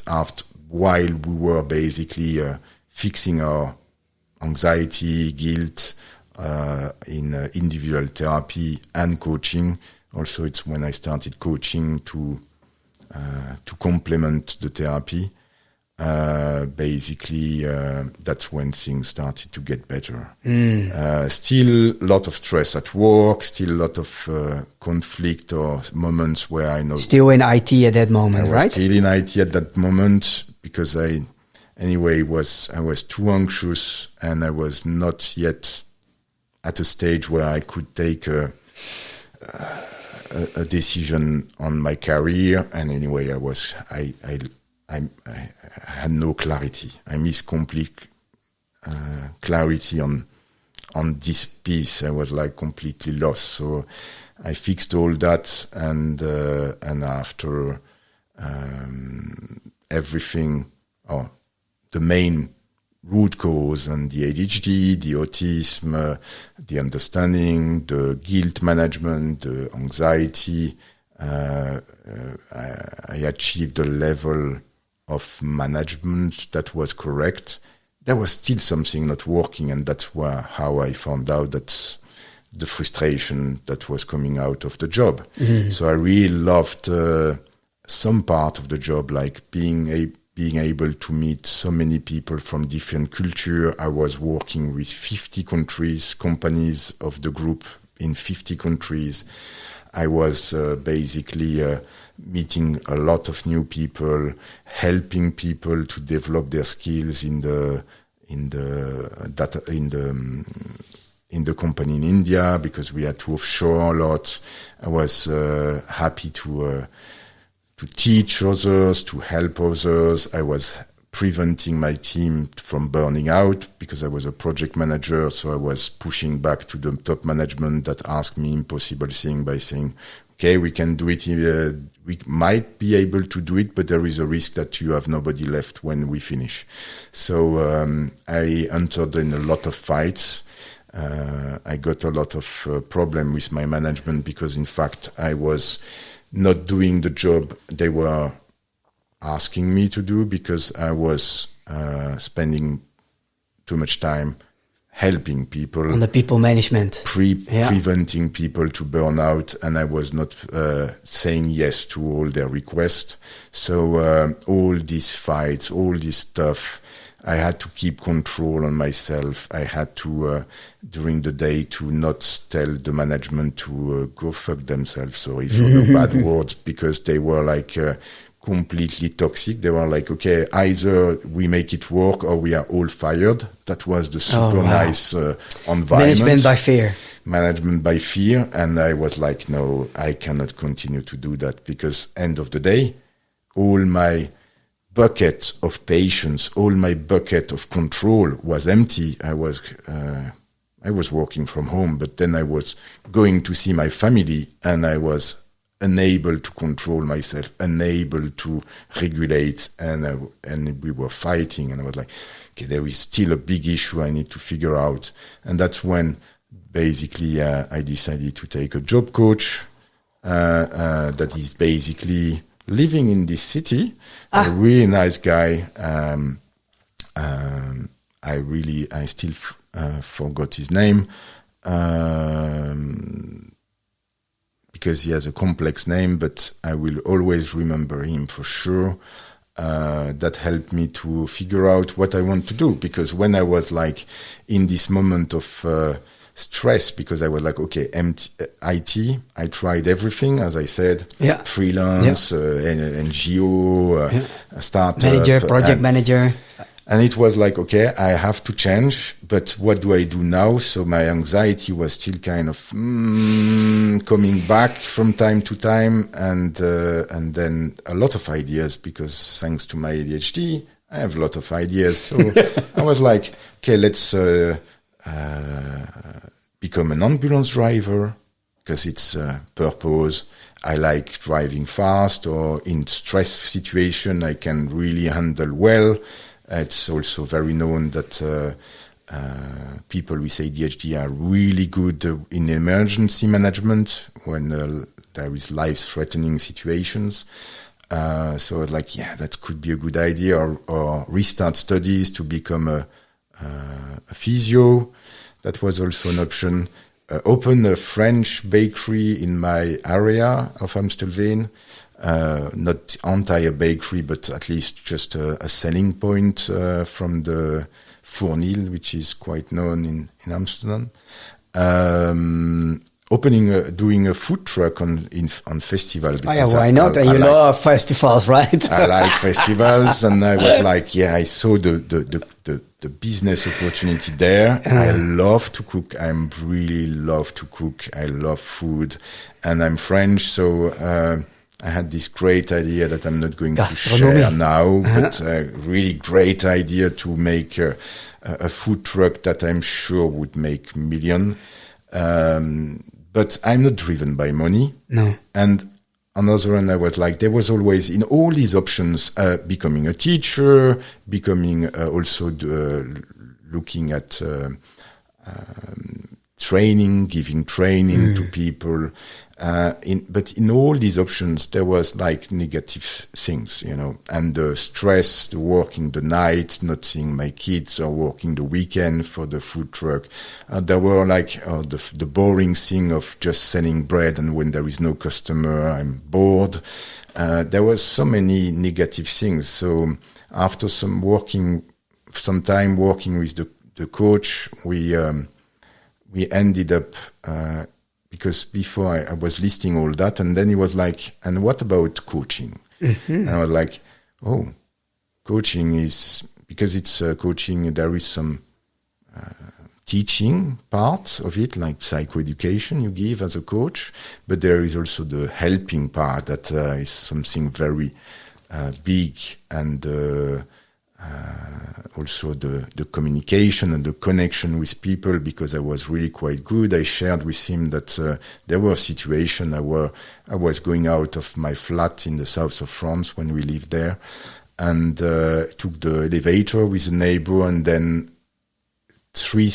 after, while we were basically fixing our anxiety, guilt in individual therapy and coaching. Also, it's when I started coaching to complement the therapy. Basically, that's when things started to get better. Still a lot of stress at work, still a lot of conflict or moments where I know... Still in IT at that moment, right? Still in IT at that moment, because I was too anxious, and I was not yet at a stage where I could take a decision on my career. And anyway, I had no clarity. I missed complete clarity on this piece. I was like completely lost. So I fixed all that, and after everything, the main root cause, and the ADHD, the autism, the understanding, the guilt management, the anxiety, I achieved a level of management that was correct. There was still something not working, and that's how I found out that the frustration that was coming out of the job. So I really loved some part of the job, like being able to meet so many people from different culture. I was working with 50 companies of the group in 50 countries. I was basically meeting a lot of new people, helping people to develop their skills in the company in India, because we had to offshore a lot. I was happy to teach others, to help others. I was preventing my team from burning out, because I was a project manager. So I was pushing back to the top management that asked me impossible thing by saying, okay, we can do it. We might be able to do it, but there is a risk that you have nobody left when we finish. So I entered in a lot of fights. I got a lot of problem with my management, because in fact I was not doing the job they were asking me to do, because I was spending too much time helping people on the people management, preventing people to burn out, and I was not saying yes to all their requests. So all these fights, all this stuff, I had to keep control on myself. I had to during the day to not tell the management to go fuck themselves, sorry for the bad words, because they were like completely toxic. They were like, okay, either we make it work or we are all fired. That was the super nice environment. Management by fear. And I was like, no, I cannot continue to do that, because end of the day, all my bucket of patience, all my bucket of control was empty. I was working from home, but then I was going to see my family, and I was unable to control myself, unable to regulate, and we were fighting, and I was like, okay, there is still a big issue I need to figure out. And that's when basically I decided to take a job coach that is basically living in this city, a really nice guy. I still forgot his name, because he has a complex name, but I will always remember him for sure. that helped me to figure out what I want to do. Because when I was like in this moment of stress, because I was like, okay, IT, I tried everything, as I said, freelance, NGO, startup. Manager, project manager. And it was like, okay, I have to change, but what do I do now? So my anxiety was still kind of coming back from time to time, and then a lot of ideas, because thanks to my ADHD, I have a lot of ideas. So I was like, okay, let's become an ambulance driver, because it's purpose. I like driving fast, or in stress situation, I can really handle well. It's also very known that people with ADHD are really good in emergency management when there is life-threatening situations. So I was like, yeah, that could be a good idea, or restart studies to become a physio. That was also an option. Open a French bakery in my area of Amsterdam. Not entire bakery, but at least just a selling point from the Fournil, which is quite known in Amsterdam. Doing a food truck on festival. Oh yeah, why not? And you love festivals, right? I like festivals, and I was like, yeah, I saw the business opportunity there. I love to cook. I really love to cook. I love food, and I'm French, so I had this great idea that I'm not going to share now, but a really great idea to make a food truck that I'm sure would make million. But I'm not driven by money. No. And on the other hand, I was like, there was always in all these options, becoming a teacher, becoming also looking at training, giving training to people. But in all these options, there was like negative things, and the stress, the working the night, not seeing my kids, or working the weekend for the food truck. There were like the boring thing of just selling bread, and when there is no customer, I'm bored. There was so many negative things. So after some time working with the coach, we ended up. Because before I was listing all that, and then he was like, and what about coaching? Mm-hmm. And I was like, oh, coaching is, because it's coaching, there is some teaching part of it, like psychoeducation you give as a coach, but there is also the helping part that is something very big, and also the communication and the connection with people, because I was really quite good. I shared with him that there were situations I was going out of my flat in the south of France when we lived there, and took the elevator with a neighbor, and then three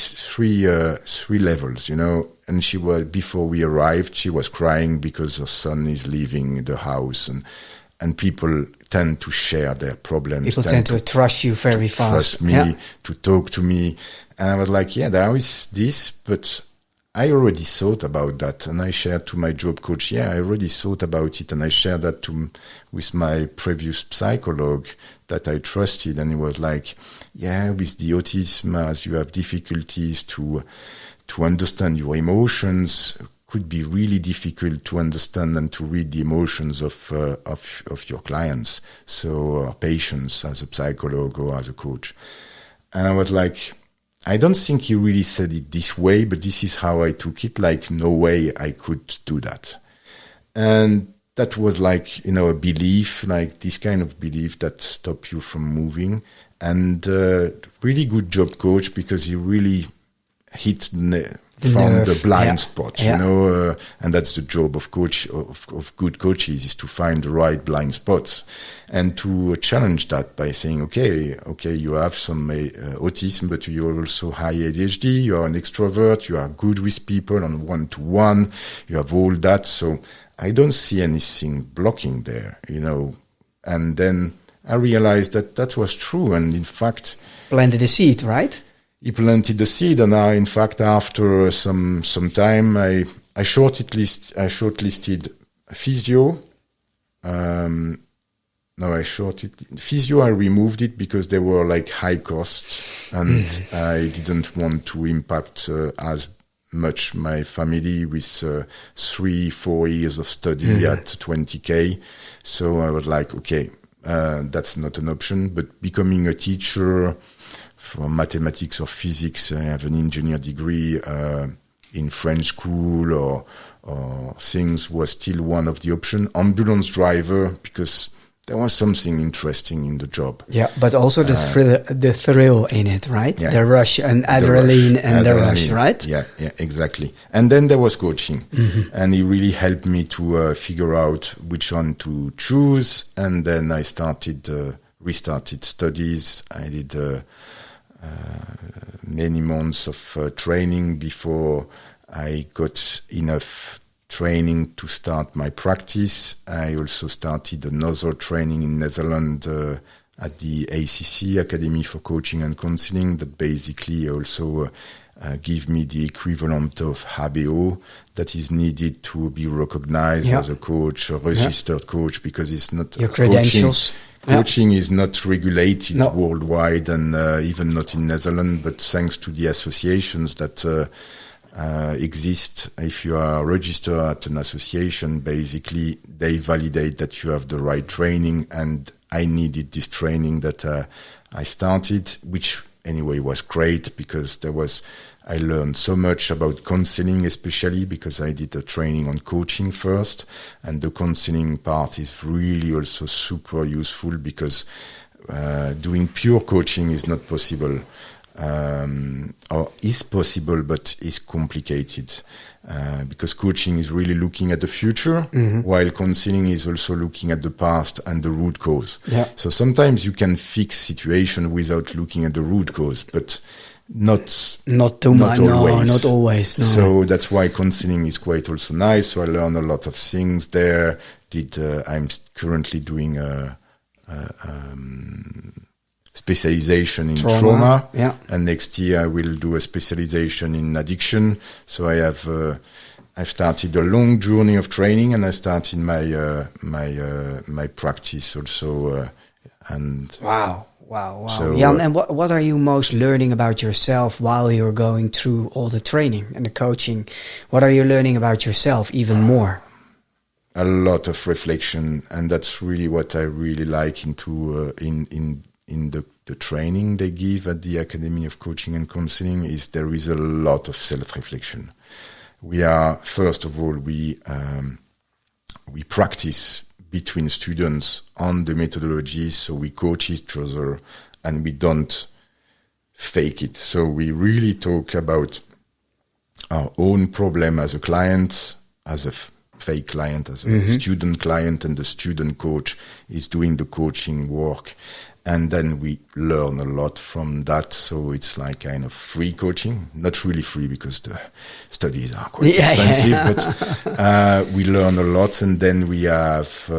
levels, and she was, before we arrived, she was crying because her son is leaving the house, and people tend to share their problems. People tend to trust you very fast. Trust me, to talk to me. And I was like, yeah, there is this, but I already thought about that. And I shared to my job coach, yeah, I already thought about it. And I shared that with my previous psychologue that I trusted. And he was like, yeah, with the autism, as you have difficulties to understand your emotions, could be really difficult to understand and to read the emotions of your clients, so patients, as a psychologue or as a coach. And I was like, I don't think he really said it this way, but this is how I took it, like no way I could do that. And that was like, a belief, like this kind of belief that stops you from moving. And really good job coach, because he really hit found the blind spot, and that's the job of good coaches, is to find the right blind spots, and to challenge that by saying, okay, you have some autism, but you're also high ADHD, you are an extrovert, you are good with people on one-to-one, you have all that, so I don't see anything blocking there, and then I realized that was true, and in fact... Planted the seed, right? He planted the seed, and now, in fact, after some time, I shortlisted a physio, No, I shorted physio. I removed it because they were like high costs, and I didn't want to impact as much my family with 3-4 years of study at 20K. So I was like, okay, that's not an option. But becoming a teacher for mathematics or physics, I have an engineer degree in French school or things was still one of the options. Ambulance driver, because there was something interesting in the job. Yeah, but also the thrill in it, right? Yeah. The rush and adrenaline the rush, right? Yeah, exactly. And then there was coaching, and it really helped me to figure out which one to choose. And then I restarted studies. I did many months of training before I got enough training to start my practice. I also started another training in Netherlands at the ACC, Academy for Coaching and Counseling, that basically also give me the equivalent of HBO that is needed to be recognized as a coach, a registered coach, because it's not your credentials. Coaching is not regulated worldwide, and even not in Netherlands, but thanks to the associations that exist. If you are registered at an association, basically they validate that you have the right training, and I needed this training that I started, which anyway was great because I learned so much about counseling, especially because I did a training on coaching first, and the counseling part is really also super useful because doing pure coaching is not possible. Or is possible, but is complicated because coaching is really looking at the future, while counseling is also looking at the past and the root cause. Yeah. So sometimes you can fix situation without looking at the root cause, but not too much. No, not always. No. So that's why counseling is quite also nice. So I learned a lot of things there. I'm currently doing specialization in trauma. Yeah. And next year I will do a specialization in addiction. So I've started a long journey of training, and I started my practice also. And wow. So, Jan, and what are you most learning about yourself while you're going through all the training and the coaching? What are you learning about yourself even more? A lot of reflection, and that's really what I really like into in the training they give at the Academy of Coaching and Counseling. Is there is a lot of self-reflection. First of all, we practice between students on the methodology, so we coach each other and we don't fake it. So we really talk about our own problem as a client, as a fake client, as a student client, and the student coach is doing the coaching work. And then we learn a lot from that. So it's like kind of free coaching. Not really free because the studies are quite expensive, but we learn a lot. And then we have,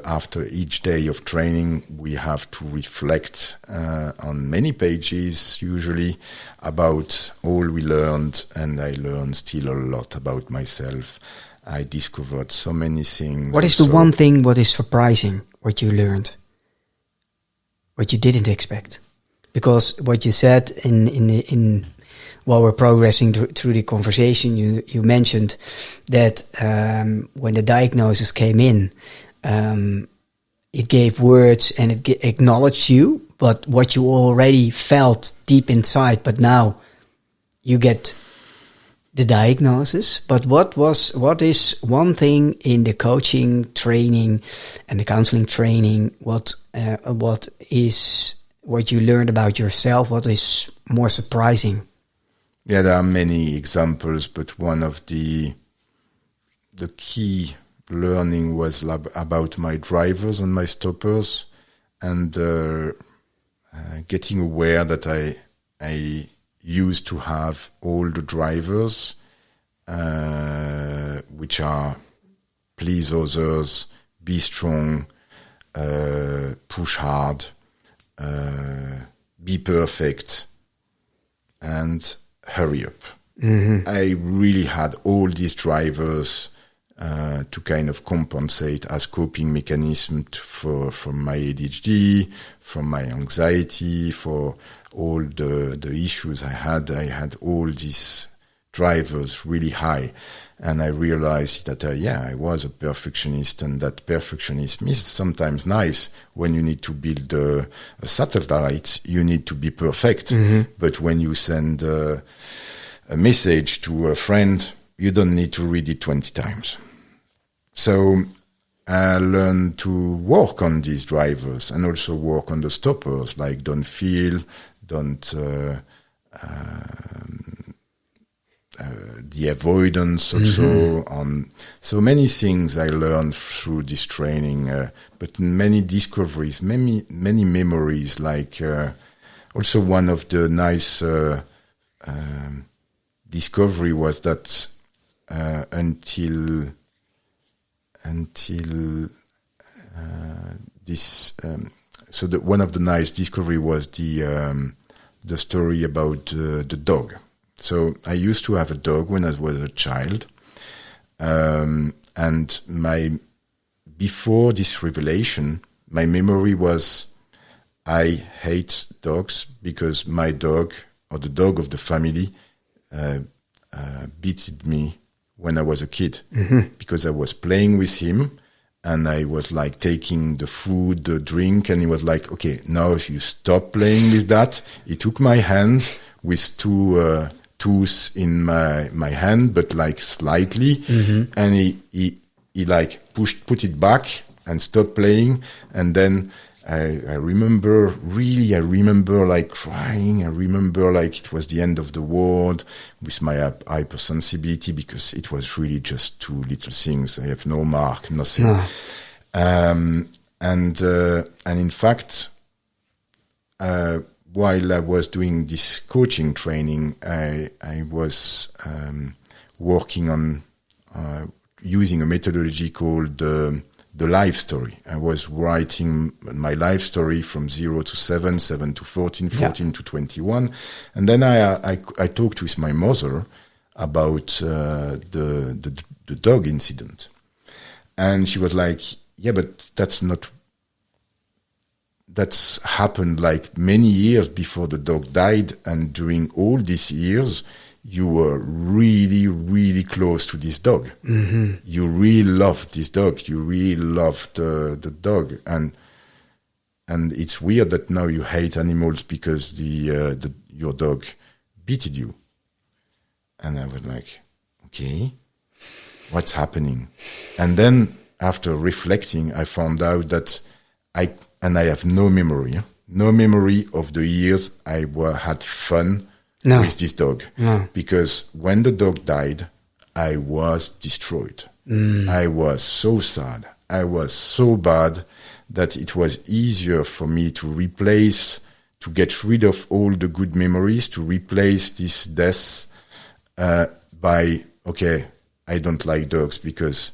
after each day of training, we have to reflect on many pages, usually, about all we learned. And I learned still a lot about myself. I discovered so many things. What is the one thing what is surprising, what you learned? What you didn't expect? Because what you said in while we're progressing through the conversation, you mentioned that when the diagnosis came in, it gave words and it acknowledged you, but what you already felt deep inside, but now you get the diagnosis. But what is one thing in the coaching training and the counseling training, what is what you learned about yourself? What is more surprising? Yeah, there are many examples, but one of the key learning was about my drivers and my stoppers, and getting aware that I used to have all the drivers, which are please others, be strong, push hard, be perfect, and hurry up. I really had all these drivers to kind of compensate as coping mechanism from my ADHD, from my anxiety, for all the issues I had. I had all these drivers really high. And I realized that, I was a perfectionist, and that perfectionism is sometimes nice. When you need to build a satellite, you need to be perfect. But when you send a message to a friend, you don't need to read it 20 times. So I learned to work on these drivers and also work on the stoppers, like don't feel, don't... the avoidance also on so many things I learned through this training, but many discoveries, many memories. Like also one of the nice discovery was that until this. So one of the nice discovery was the story about the dog. So I used to have a dog when I was a child, and before this revelation, my memory was I hate dogs because my dog or the dog of the family beated me when I was a kid, because I was playing with him and I was like taking the food, the drink, and he was like, okay, now you stop playing with that. He took my hand with two tooth in my hand, but like slightly, and he like put it back and stopped playing. And then I remember like crying. I remember like it was the end of the world with my hypersensibility, because it was really just two little things. I have no mark, nothing. No. And in fact, while I was doing this coaching training, I was working on using a methodology called the life story. I was writing my life story from 0 to 7, 7 to 14, 14 to 21. And then I talked with my mother about the dog incident. And she was like, yeah, but that's happened like many years before the dog died, and during all these years, you were really, really close to this dog. You really loved this dog. You really loved the dog, and it's weird that now you hate animals because your dog beated you. And I was like, okay, what's happening? And then after reflecting, I found out that I have no memory of the years I had fun with this dog. No. Because when the dog died, I was destroyed. I was so sad. I was so bad that it was easier for me to get rid of all the good memories, to replace this death by, okay, I don't like dogs because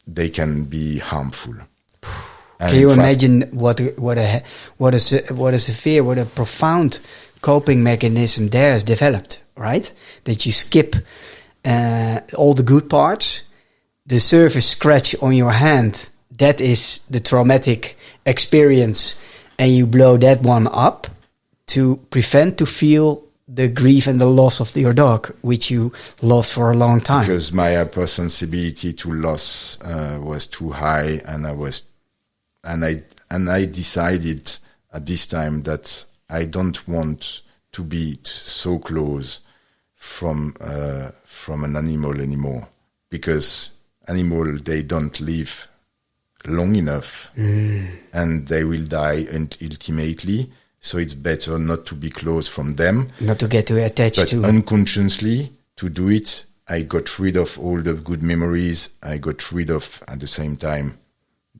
they can be harmful. Can you imagine what a profound coping mechanism there has developed, right? That you skip all the good parts, the surface scratch on your hand, that is the traumatic experience, and you blow that one up to prevent to feel the grief and the loss of your dog, which you loved for a long time. Because my hypersensibility to loss was too high, and I decided at this time that I don't want to be so close from an animal anymore, because animal, they don't live long enough and they will die ultimately. So it's better not to be close from them, not to get too attached to. But unconsciously to do it, I got rid of all the good memories. I got rid of at the same time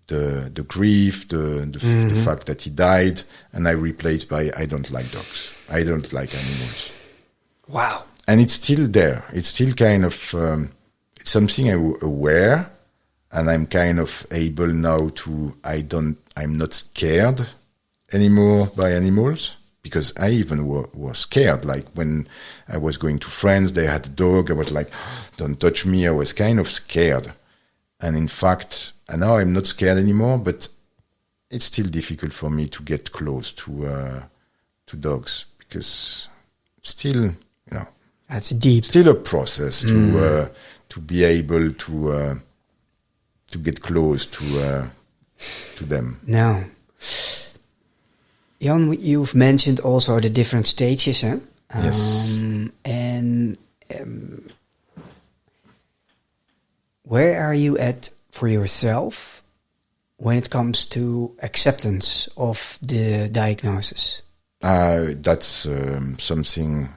the grief, the fact that he died, and I replaced by I don't like dogs. I don't like animals. Wow. And it's still there. It's still kind of it's something I'm aware, and I'm kind of able now to. I'm not scared anymore by animals, because I even was scared. Like when I was going to friends, they had a dog. I was like, "Don't touch me." I was kind of scared. And in fact, and now I'm not scared anymore, but it's still difficult for me to get close to dogs, because still, that's deep. Still a process to be able to get close to them. Now, Jan, you've mentioned also the different stages, huh? Yes. And where are you at for yourself when it comes to acceptance of the diagnosis? That's something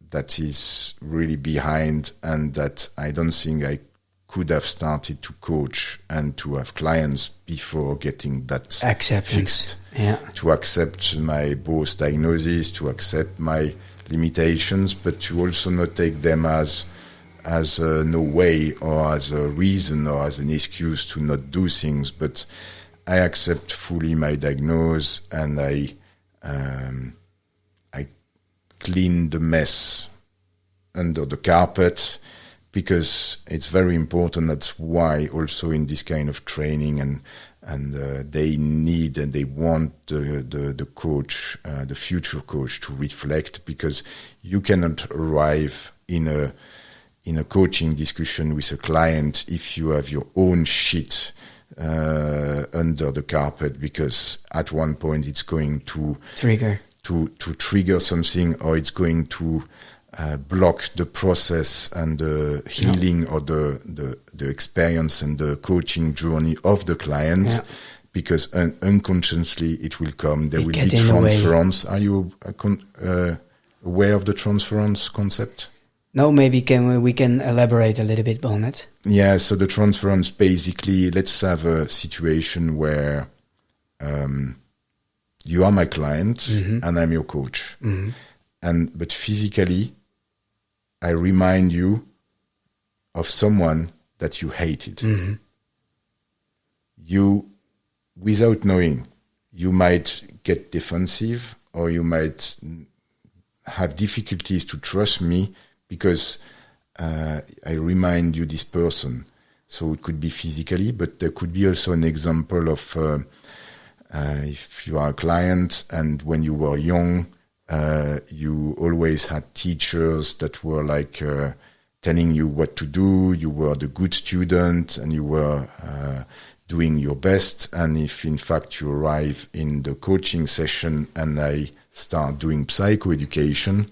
that is really behind, and that I don't think I could have started to coach and to have clients before getting that acceptance. Fixed. Yeah. To accept my both diagnosis, to accept my limitations, but to also not take them as no way or as a reason or as an excuse to not do things. But I accept fully my diagnosis, and I clean the mess under the carpet, because it's very important. That's why also in this kind of training and they need and they want the coach, the future coach, to reflect, because you cannot arrive in a coaching discussion with a client if you have your own shit under the carpet, because at one point it's going to trigger something, or it's going to block the process and the healing or the experience and the coaching journey of the client, because unconsciously it will come. There will be transference. Are you aware of the transference concept? No, maybe we can elaborate a little bit on it. Yeah, so the transference, basically, let's have a situation where you are my client and I'm your coach. But physically, I remind you of someone that you hated. You, without knowing, you might get defensive, or you might have difficulties to trust me, because I remind you this person. So it could be physically, but there could be also an example of if you are a client and when you were young, you always had teachers that were like telling you what to do. You were the good student and you were doing your best. And if in fact you arrive in the coaching session and I start doing psychoeducation,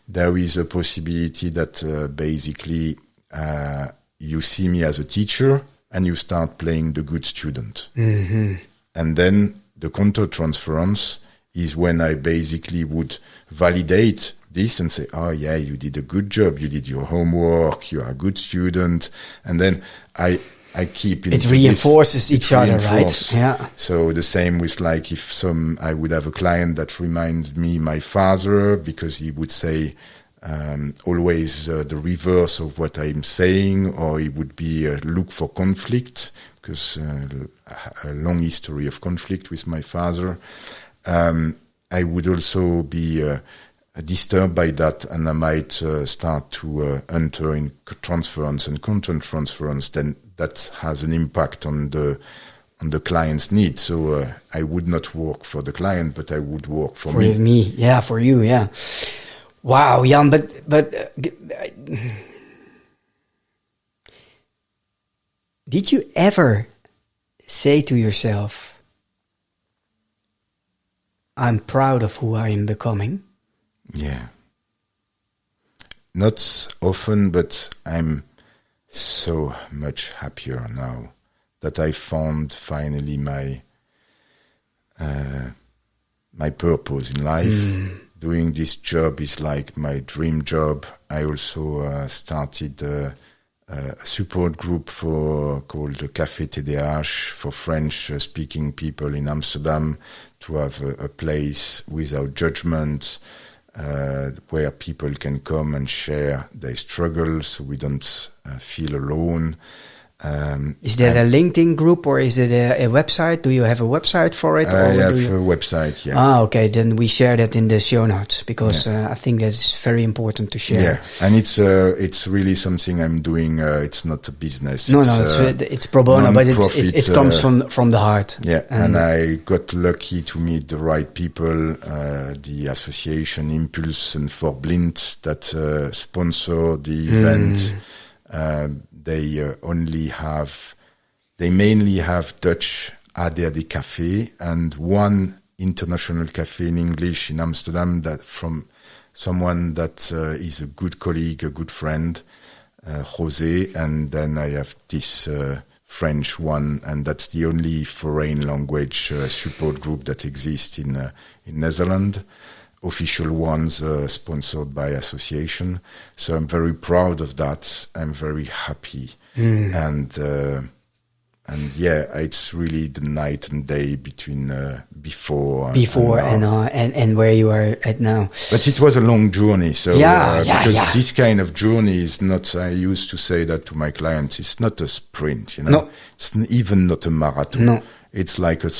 there is a possibility that basically you see me as a teacher and you start playing the good student. And then the counter-transference is when I basically would validate this and say, oh yeah, you did a good job, you did your homework, you are a good student. And then I keep it reinforces each other, right? Yeah. So the same with, like, if I would have a client that reminds me my father, because he would say always the reverse of what I'm saying, or he would be look for conflict, because a long history of conflict with my father. I would also be disturbed by that, and I might start to enter in transference and content transference. Then that has an impact on the client's needs. So I would not work for the client, but I would work for me. For me, yeah, for you, yeah. Wow, Jan, but did you ever say to yourself, I'm proud of who I am becoming? Yeah. Not often, but I'm so much happier now that I found finally my purpose in life. Doing this job is like my dream job. I also started a support group called the Café TDH for French-speaking people in Amsterdam, to have a place without judgment, where people can come and share their struggles, so we don't feel alone. Is that a LinkedIn group or is it a website? Do you have a website for it? I have a website, yeah. Ah, okay. Then we share that in the show notes because I think that's very important to share. Yeah, and it's really something I'm doing. It's not a business. It's pro bono, but it comes from the heart. Yeah, and I got lucky to meet the right people. The association Impulse and For Blind that sponsor the event. They mainly have Dutch ADHD cafe and one international cafe in English in Amsterdam that from someone that is a good colleague, a good friend, José, and then I have this French one, and that's the only foreign language support group that exists in Netherlands. Official ones sponsored by association. So I'm very proud of that. I'm very happy. And yeah, it's really the night and day between before and where you are at now. But it was a long journey. So because this kind of journey is not, I used to say that to my clients, it's not a sprint, you know. No. It's even not a marathon. No. It's like a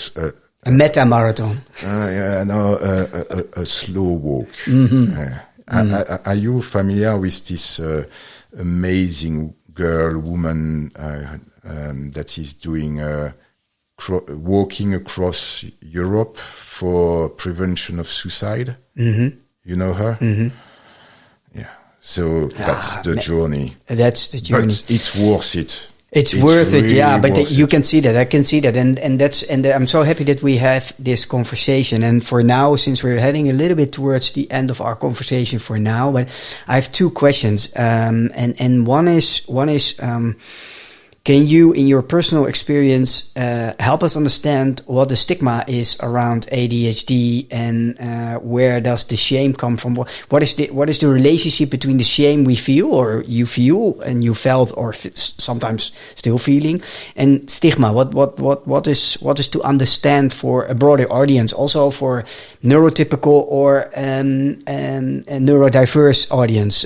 meta-marathon. A slow walk. Mm-hmm. Are you familiar with this amazing woman that is doing walking across Europe for prevention of suicide? Mm-hmm. You know her? Mm-hmm. Yeah. So that's the journey. That's the journey. But it's worth it. It's worth it, yeah. But you can see that. I can see that, and I'm so happy that we have this conversation. And for now, since we're heading a little bit towards the end of our conversation, for now, but I have two questions. And one is, can you, in your personal experience, help us understand what the stigma is around ADHD and where does the shame come from? What is the relationship between the shame we feel, or you feel and you felt, or sometimes still feeling, and stigma? What is to understand for a broader audience, also for neurotypical or a neurodiverse audience?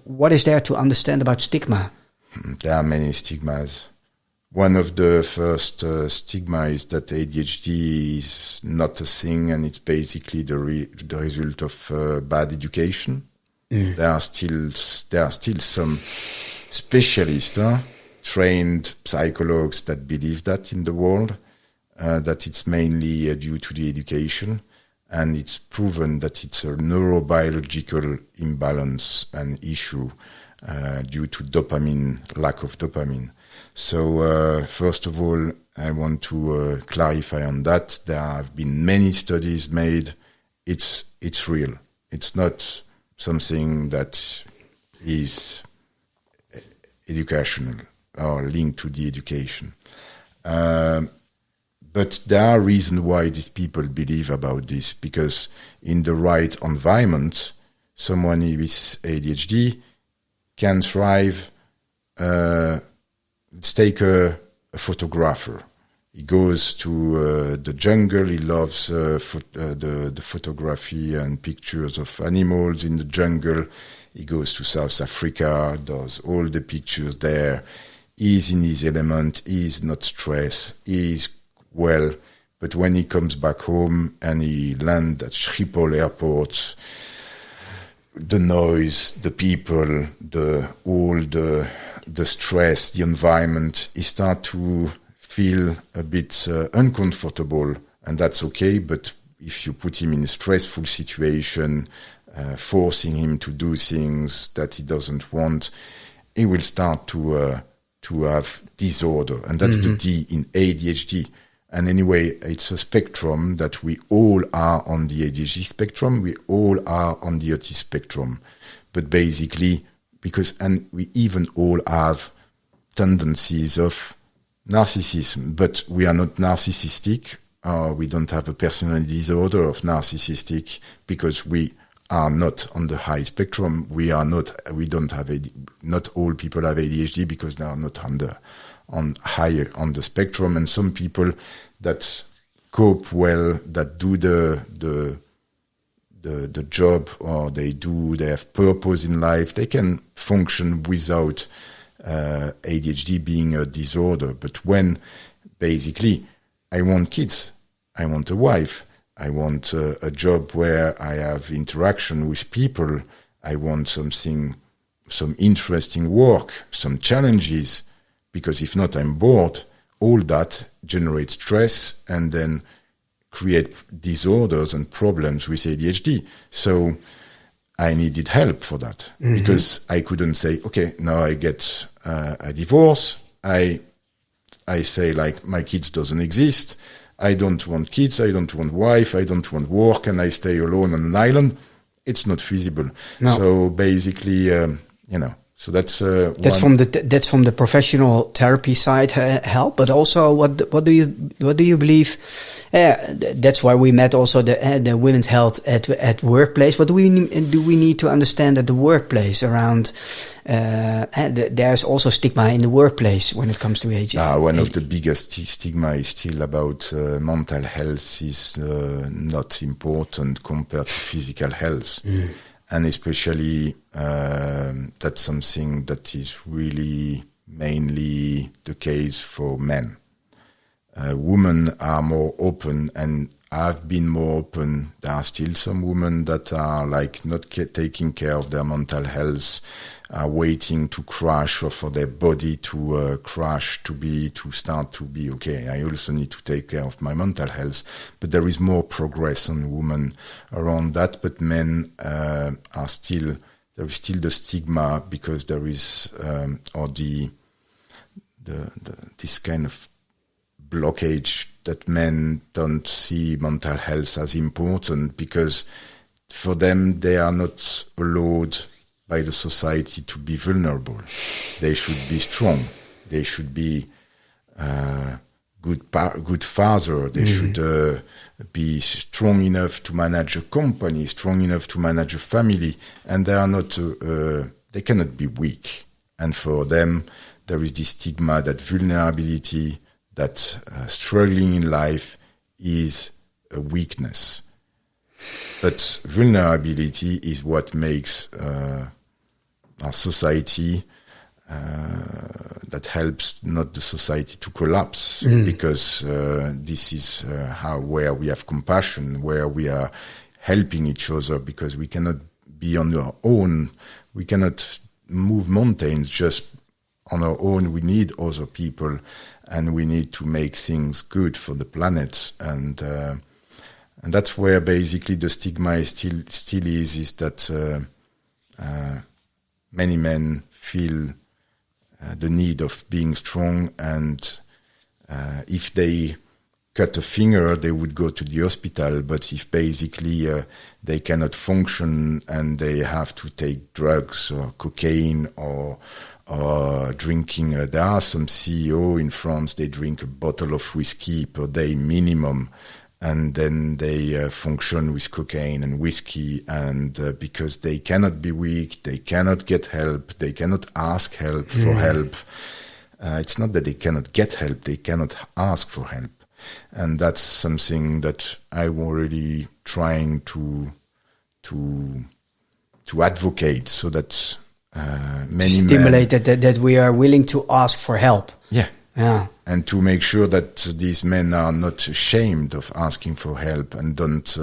What is there to understand about stigma? There are many stigmas. One of the first stigma is that ADHD is not a thing, and it's basically the result of bad education. There are still some specialists, trained psychologues that believe that in the world, that it's mainly due to the education, and it's proven that it's a neurobiological imbalance and issue. Due to lack of dopamine. So first of all, I want to clarify on that. There have been many studies made. It's real. It's not something that is educational or linked to the education. But there are reasons why these people believe about this, because in the right environment, someone with ADHD can thrive. Let's take a photographer. He goes to the jungle. He loves the photography and pictures of animals in the jungle. He goes to South Africa, does all the pictures there. He's in his element. He's not stressed. He's well. But when he comes back home and he lands at Schiphol Airport, the noise, the people, the stress, the environment, he start to feel a bit uncomfortable, and that's okay. But if you put him in a stressful situation, forcing him to do things that he doesn't want, he will start to have disorder, and that's the D in ADHD. And anyway, it's a spectrum that we all are on the ADHD spectrum. We all are on the autism spectrum. But basically, and we even all have tendencies of narcissism, but we are not narcissistic. We don't have a personality disorder of narcissistic because we are not on the high spectrum. Not all people have ADHD because they are not higher on the spectrum, and some people that cope well, that do the job, or they have purpose in life, they can function without ADHD being a disorder. But when basically I want kids, I want a wife, I want a job where I have interaction with people, I want some interesting work, some challenges, because if not, I'm bored. All that generates stress and then create disorders and problems with ADHD. So I needed help for that, because I couldn't say, okay, now I get a divorce. I say like, my kids doesn't exist. I don't want kids. I don't want wife. I don't want work, and I stay alone on an island. It's not feasible. No. So basically, so that's from the professional therapy side help, but also what do you believe? That's why we met also the women's health at workplace. What do we need to understand at the workplace around? There's also stigma in the workplace when it comes to ADHD. One of the biggest stigma is still about mental health is not important compared to physical health. And especially that's something that is really mainly the case for men. Women are more open and have been more open. There are still some women that are like not taking care of their mental health, are waiting to crash or for their body to crash to start to be okay. I also need to take care of my mental health. But there is more progress on women around that. But men there is still the stigma, because there is this kind of blockage that men don't see mental health as important, because for them they are not allowed by the society to be vulnerable. They should be strong. They should be good father. They should be strong enough to manage a company, strong enough to manage a family, and they are not. They cannot be weak. And for them, there is this stigma that vulnerability, that struggling in life is a weakness. But vulnerability is what makes our society, that helps not the society to collapse, because this is where we have compassion, where we are helping each other, because we cannot be on our own. We cannot move mountains just on our own. We need other people, and we need to make things good for the planet. And that's where basically the stigma is still is that many men feel the need of being strong, and if they cut a finger, they would go to the hospital. But if basically they cannot function and they have to take drugs or cocaine or drinking, there are some CEO in France, they drink a bottle of whiskey per day minimum, and then they function with cocaine and whiskey, and because they cannot be weak, they cannot get help, they cannot ask help for help. It's not that they cannot get help, they cannot ask for help. And that's something that I'm already trying to advocate, so that many stimulate men, that we are willing to ask for help. Yeah. And to make sure that these men are not ashamed of asking for help and don't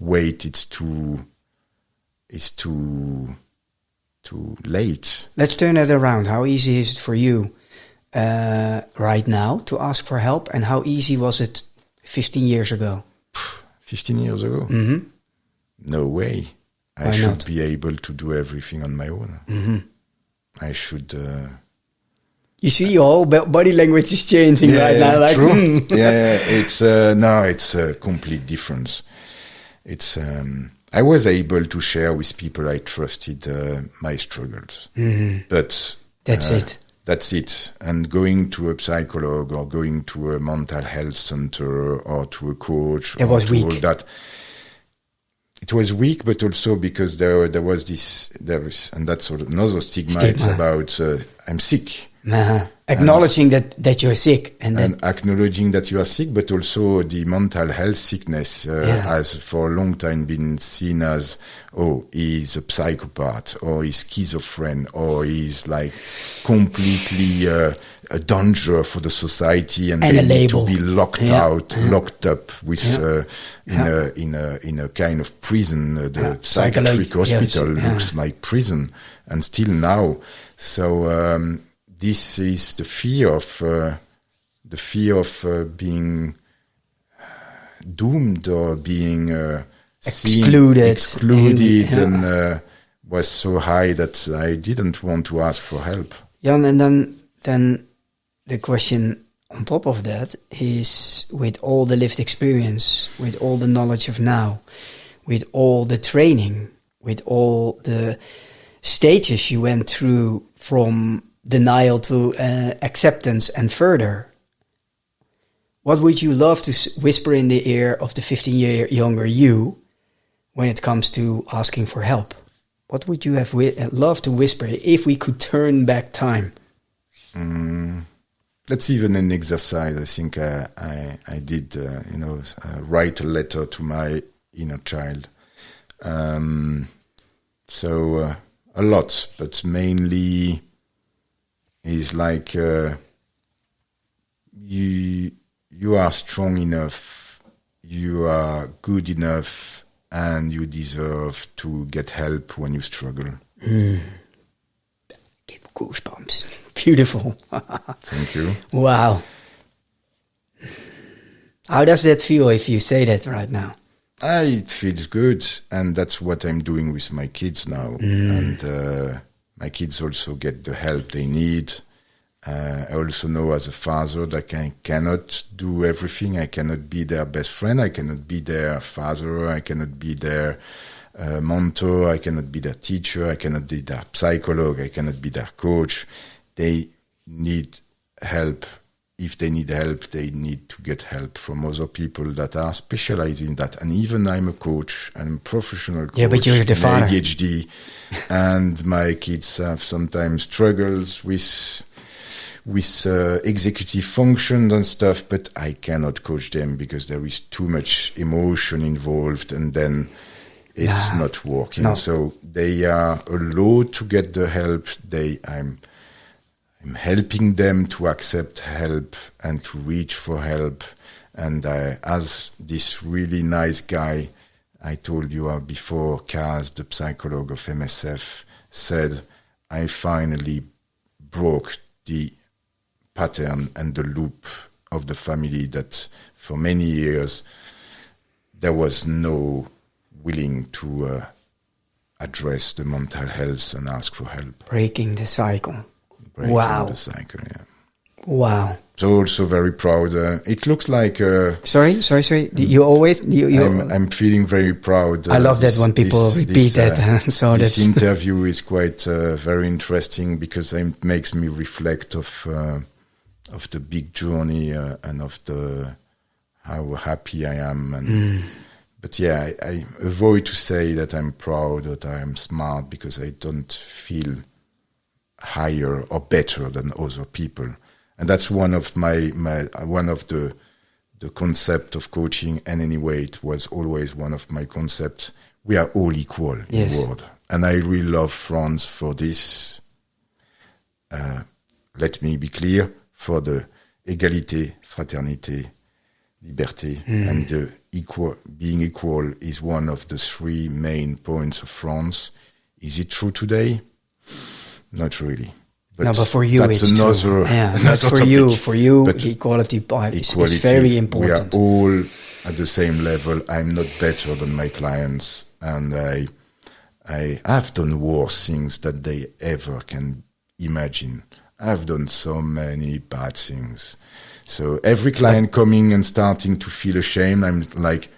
wait. It's too late. Let's turn it around. How easy is it for you right now to ask for help, and how easy was it 15 years ago? 15 years ago? Mm-hmm. No way. I should be able to do everything on my own. Mm-hmm. I should... You see, your whole body language is changing right now. Like, true. It's a complete difference. It's I was able to share with people I trusted my struggles, but That's it. And going to a psycholog or going to a mental health center or to a coach, that was weak. All that. It was weak, but also because there was and that's sort of another stigma. It's about I'm sick. Acknowledging that you're sick. And acknowledging that you are sick, but also the mental health sickness has for a long time been seen as, oh, he's a psychopath, or he's schizophrenic, or he's like completely a danger for the society, and they need to be locked up with in a kind of prison. The psychiatric hospital looks like prison, and still now. So this is the fear of being doomed or being excluded, and was so high that I didn't want to ask for help. Jan, and then the question on top of that is, with all the lived experience, with all the knowledge of now, with all the training, with all the stages you went through from denial to acceptance and further, what would you love to whisper in the ear of the 15-year younger you when it comes to asking for help? What would you have loved to whisper if we could turn back time? That's even an exercise. I think I did, write a letter to my inner child. So a lot, but mainly is like you are strong enough, you are good enough, and you deserve to get help when you struggle. Goosebumps. Beautiful. Thank you. Wow. How does that feel if you say that right now? It feels good, and that's what I'm doing with my kids now. And my kids also get the help they need. I also know as a father that I cannot do everything. I cannot be their best friend. I cannot be their father. I cannot be their mentor. I cannot be their teacher. I cannot be their psychologist. I cannot be their coach. They need help. If they need help, they need to get help from other people that are specialized in that. And even I'm a coach, I'm a professional coach. Yeah, but you're the father. ADHD, and my kids have sometimes struggles with executive functions and stuff, but I cannot coach them because there is too much emotion involved, and then it's not working. No. So they are allowed to get the help. I'm helping them to accept help and to reach for help. And as this really nice guy I told you before, Kaz, the psychologue of MSF, said, I finally broke the pattern and the loop of the family that for many years there was no willing to address the mental health and ask for help. Breaking the cycle. Wow. The cycle, yeah. Wow. So also very proud. It looks like... Sorry. You always... I'm feeling very proud. I love that when people repeat that. So this interview is quite very interesting because it makes me reflect of the big journey and of how happy I am. And, but yeah, I avoid to say that I'm proud, that I'm smart, because I don't feel higher or better than other people. And that's one of one of the concept of coaching. And anyway, it was always one of my concepts. We are all equal in the world. And I really love France for this. Let me be clear, for the égalité, fraternité, liberté, and the being equal is one of the three main points of France. Is it true today? Not really. But for you, that's it's another, true. Yeah, another for topic. you, the equality part is very important. We are all at the same level. I'm not better than my clients, and I have done worse things that they ever can imagine. I've done so many bad things. So every client coming and starting to feel ashamed, I'm like,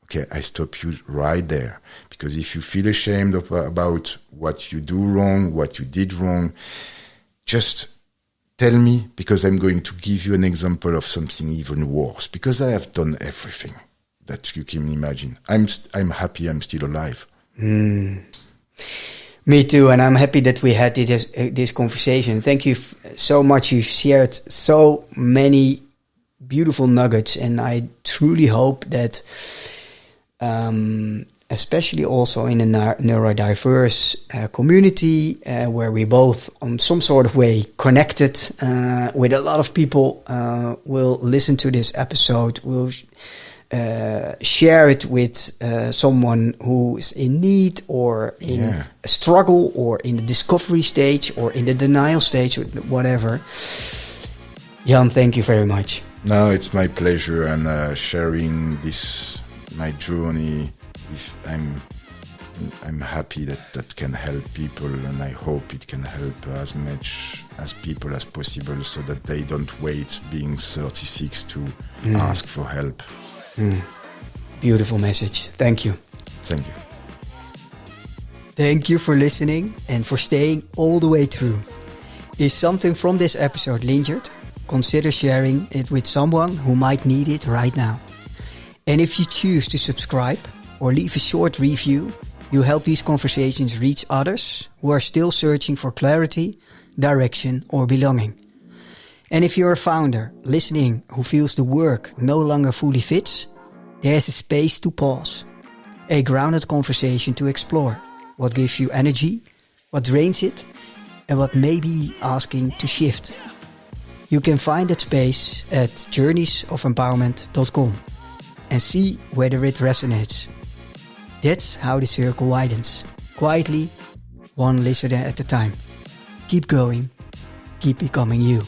okay, I stop you right there. Because if you feel ashamed about what you do wrong, what you did wrong, just tell me, because I'm going to give you an example of something even worse. Because I have done everything that you can imagine. I'm happy I'm still alive. Me too, and I'm happy that we had this conversation. Thank you so much. You've shared so many beautiful nuggets, and I truly hope that, especially also in a neurodiverse community, where we both, on some sort of way, connected with a lot of people, will listen to this episode, will share it with someone who is in need or in a struggle or in the discovery stage or in the denial stage or whatever. Jan, thank you very much. No, it's my pleasure, and sharing my journey. I'm happy that can help people, and I hope it can help as much as people as possible, so that they don't wait being 36 to ask for help. Beautiful message. Thank you. Thank you. Thank you for listening and for staying all the way through. Is something from this episode lingered? Consider sharing it with someone who might need it right now. And if you choose to subscribe or leave a short review, you help these conversations reach others who are still searching for clarity, direction, or belonging. And if you're a founder listening who feels the work no longer fully fits, there's a space to pause, a grounded conversation to explore what gives you energy, what drains it, and what may be asking to shift. You can find that space at journeysofempowerment.com and see whether it resonates. That's how the circle widens, quietly, one listener at a time. Keep going, keep becoming you.